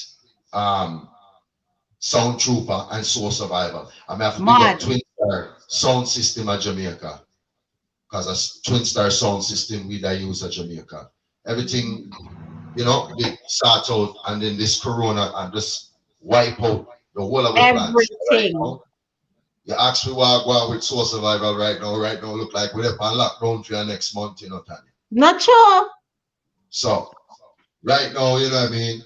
Sound Trooper and Soul Survival. I mean, I have to big up Twin Star Sound System at Jamaica, because a Twin Star Sound System we use at Jamaica. Everything, you know, they start out, and then this Corona and just wipe out the whole of the plans. Right now. You ask me what go on with Soul Survival right now. Right now, look like we're on lockdown for next month, you know, Tanya. Not sure. So, right now, you know what I mean?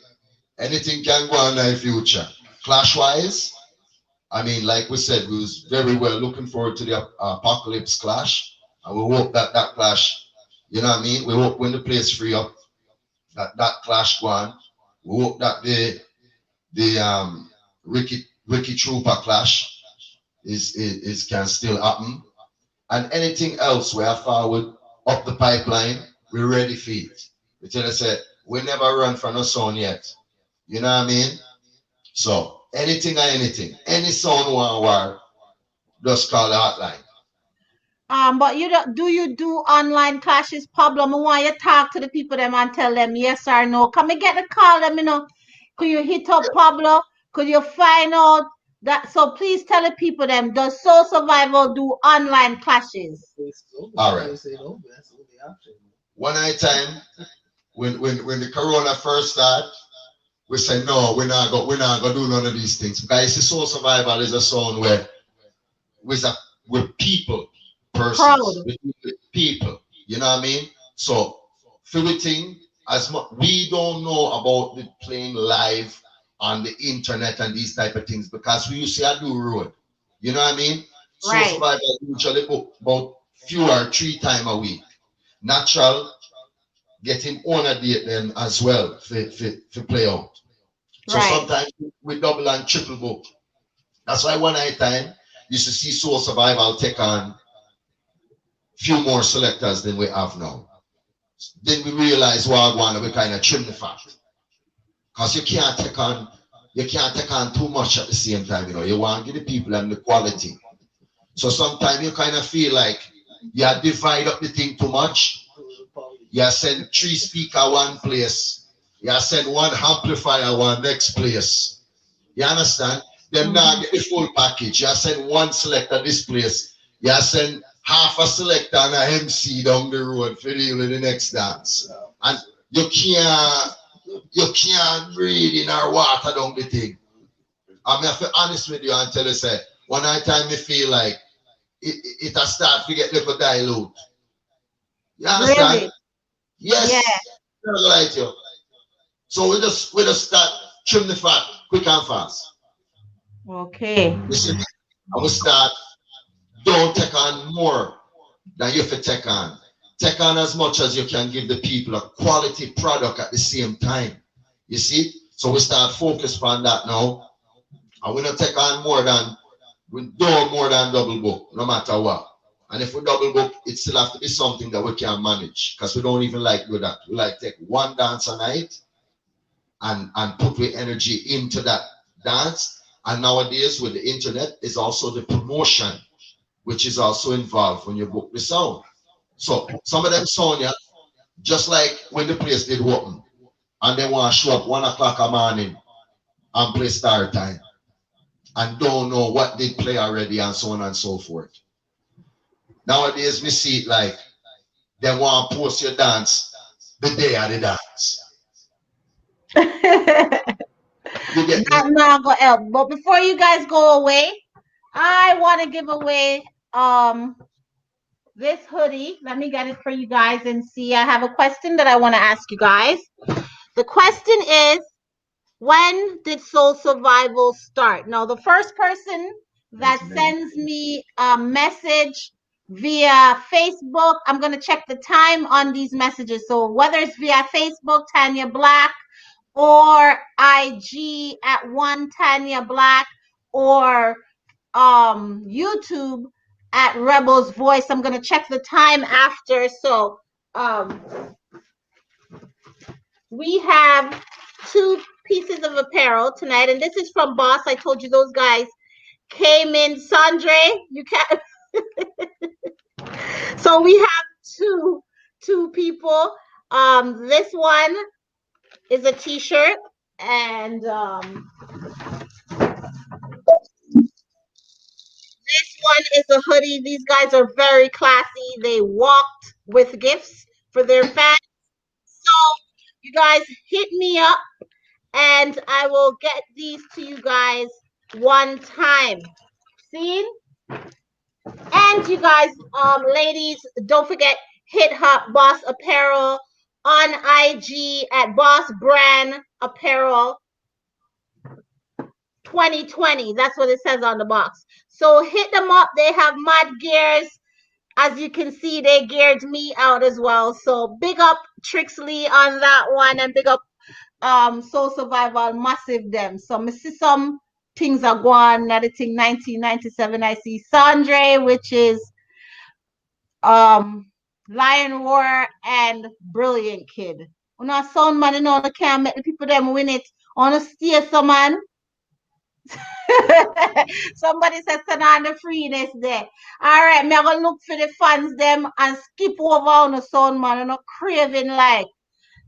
Anything can go on in the future. Clash-wise, I mean, like we said, we was very well looking forward to the Apocalypse clash. And we hope that clash, you know what I mean? We hope when the place free up, that clash go on. We hope that the Ricky Trooper clash is can still happen, and anything else we are forward up the pipeline, we're ready for it. We tell us that we never run from no sound yet. You know what I mean? So anything, any sound want war, just call the hotline. But do you do online clashes, Pablo? I want you to talk to the people them and tell them yes or no. Come and get the call them, you know. Could you hit up Pablo? Could you find out that? So please tell the people them, does Soul Survival do online clashes? All right. One night time, when the Corona first started, we said no, we're not gonna do none of these things. Because the Soul Survival is a sound where we're people, persons, with people. You know what I mean? So everything, as much we don't know about the playing live on the internet and these type of things, because we used to do road. You know what I mean? Right. Soul Survival usually book about 2 or 3 times a week. Natural, getting on a date them as well for play out. So sometimes we double and triple book. That's why one night time you used to see Soul Survival take on few more selectors than we have now. Then we realize we kind of trim the fat. Because you can't take on too much at the same time, you know. You want to give the people and the quality. So sometimes you kind of feel like you divide up the thing too much. You send 3 speakers one place. You send 1 amplifier one next place. You understand? Them now get the full package. You send 1 selector this place. You send half a selector and a MC down the road for the next dance. And you can't breathe in our water down the thing. I'm going to be honest with you and tell you, say, one night time me feel like it has start to get little dilute. You understand? Really? Yes. Yeah. Like you. So we just start trim the fat quick and fast. Okay. Listen, and we start, don't take on more than you have to take on. Take on as much as you can, give the people a quality product at the same time. You see? So we start focus on that now. And we don't take on we do more than double book, no matter what. And if we double book, it still have to be something that we can manage. Because we don't even like do that. We like take 1 dance a night and put the energy into that dance. And nowadays with the internet is also the promotion, which is also involved when you book the sound. So some of them sound, just like when the place did open, and they want to show up 1 o'clock a morning and play start time. and don't know what they play already and so on and so forth. Nowadays, we see it like they want to post your dance the day of the dance. That's not gonna help. But before you guys go away, I want to give away this hoodie. Let me get it for you guys and see. I have a question that I want to ask you guys. The question is, when did Soul Survival start? Now, the first person that sends me a message via Facebook, I'm going to check the time on these messages. So whether it's via Facebook, Tanya Black, or IG at one Tanya Black, or YouTube at Rebels Voice, I'm going to check the time after. So we have 2 pieces of apparel tonight, and this is from Boss. I told you those guys came in. Sandre, you can't. So we have two people. This one is a t-shirt, and this one is a hoodie. These guys are very classy. They walked with gifts for their fans. So you guys hit me up and I will get these to you guys one time. Seen? And you guys, ladies, don't forget, hit up Boss Apparel on IG at Boss Brand Apparel 2020. That's what it says on the box. So hit them up. They have mad gears. As you can see, they geared me out as well. So big up Trixley on that one, and big up Soul Survival, massive them. So I see some things are going. Another thing, 1997. I see Sandre, which is Lion Roar and Brilliant Kid. When I sound man, you know, I can't make the people them win it. I want to steer some man. Somebody said turn on the freeness there. All right, me gonna look for the fans them and skip over on the sound man and not craving like.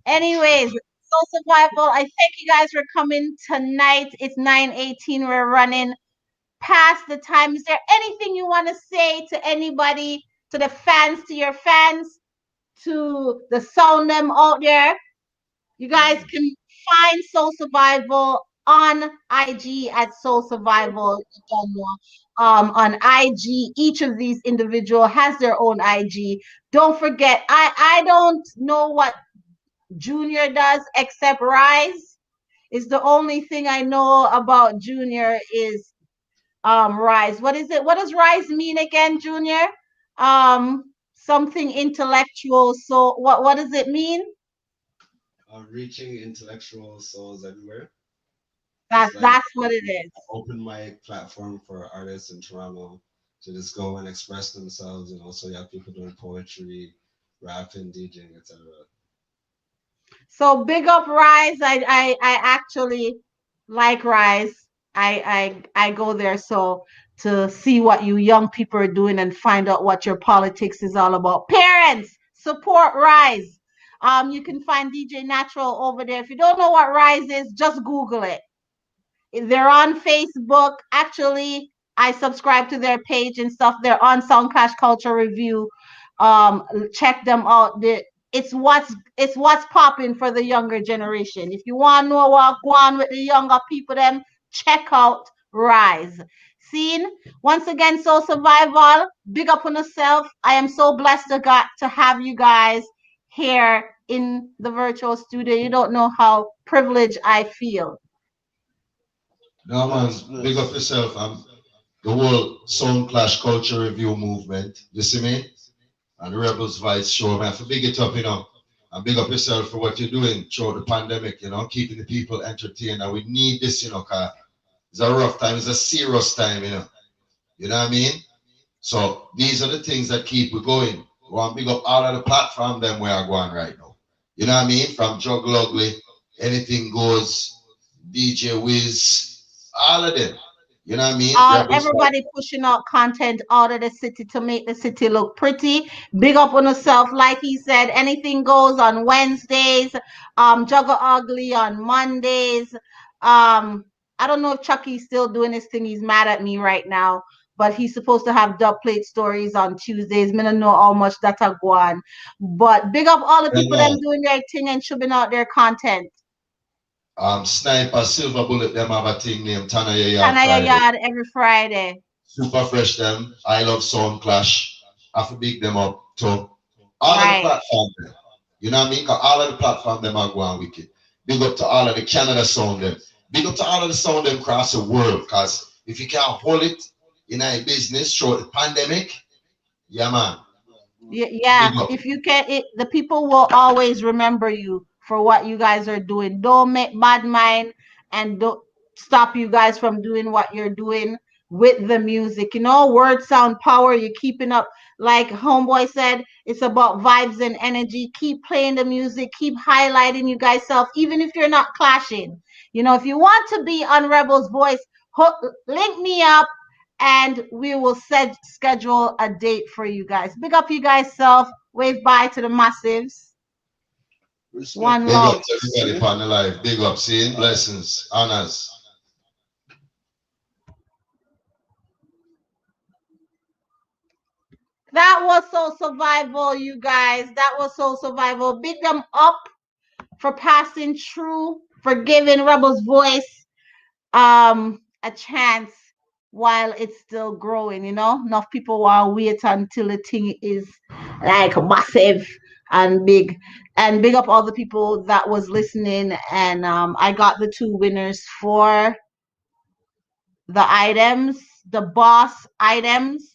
Anyways, Soul Survival, I thank you guys for coming tonight. It's 9:18. We're running past the time. Is there anything you want to say to anybody, to the fans, to your fans, to the sound them out there? You guys can find Soul Survival on IG at Soul Survival. On IG, each of these individual has their own IG. Don't forget, I don't know what Junior does except Rise. Is the only thing I know about Junior is Rise. What is it? What does Rise mean again, Junior? Something intellectual. So what does it mean? Reaching intellectual souls everywhere. That's what it is. Open mic platform for artists in Toronto to just go and express themselves, and also you have people doing poetry, rapping, DJing, etc. So big up Rise. I actually like Rise. I go there so to see what you young people are doing and find out what your politics is all about. Parents, support Rise. You can find DJ Natural over there. If you don't know what Rise is, just Google it. They're on Facebook. Actually, I subscribe to their page and stuff. They're on Sound Clash Culture Review. Check them out. It's what's popping for the younger generation. If you want to know what go on with the younger people, then check out Rise. Seen? Once again, Soul Survival, big up on yourself. I am so blessed to have you guys here in the virtual studio. You don't know how privileged I feel. No man, big up yourself. The whole Sound Clash Culture Review movement. You see me? And the Rebels Voice show, man. For big it up, you know. And big up yourself for what you're doing throughout the pandemic, you know, keeping the people entertained. And we need this, you know, because it's a rough time, it's a serious time, you know. You know what I mean? So these are the things that keep we going. We want to big up all of the platform them where are going right now. You know what I mean? From Juggle Ugly, Anything Goes, DJ Wiz, all of them. You know what I mean? Everybody pushing out content out of the city to make the city look pretty. Big up on yourself. Like he said, Anything Goes on Wednesdays. Juggle Ugly on Mondays. I don't know if Chucky's still doing his thing. He's mad at me right now. But he's supposed to have dub plate stories on Tuesdays. I don't know how much that's a go on. But big up all the people that are doing their thing and shoving out their content. Sniper, Silver Bullet, them have a thing named Tanaya Yard every Friday. Super Fresh them. I Love Sound Clash. I have to big them up to all of the platforms. You know what I mean? Because all of the platforms them are going wicked. Big up to all of the Canada sound them. Big up to all of the sound them across the world. Because if you can't hold it in a business through the pandemic, yeah, man. Yeah. If you can, the people will always remember you for what you guys are doing. Don't make bad mind and don't stop you guys from doing what you're doing with the music. You know, word, sound, power. You're keeping up. Like Homeboy said, it's about vibes and energy. Keep playing the music. Keep highlighting you guys self, even if you're not clashing. You know, if you want to be on Rebel's Voice, link me up and we will schedule a date for you guys. Big up you guys self. Wave bye to the massives. One love. Big up to everybody on the life. Big up. Seeing blessings, honors. That was Soul Survival, you guys. That was Soul Survival. Big them up for passing through, for giving Rebel's Voice a chance while it's still growing, you know. Enough people will wait until the thing is like massive and big. And big up all the people that was listening. And I got the 2 winners for the items, the boss items.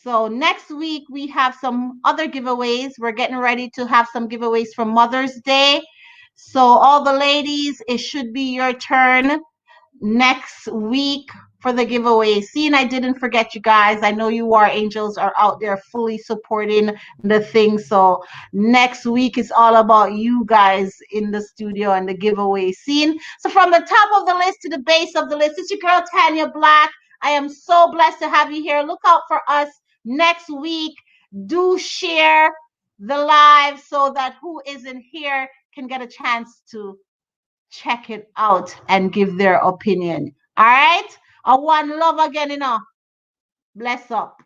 So next week we have some other giveaways. We're getting ready to have some giveaways for Mother's Day. So all the ladies, it should be your turn next week for the giveaway. Seeing I didn't forget you guys. I know you War Angels are out there fully supporting the thing. So next week is all about you guys in the studio and the giveaway scene. So from the top of the list to the base of the list, it's your girl Tanya Black. I am so blessed to have you here. Look out for us next week. Do share the live so that who isn't here can get a chance to check it out and give their opinion. All right? One love again, you know. Bless up.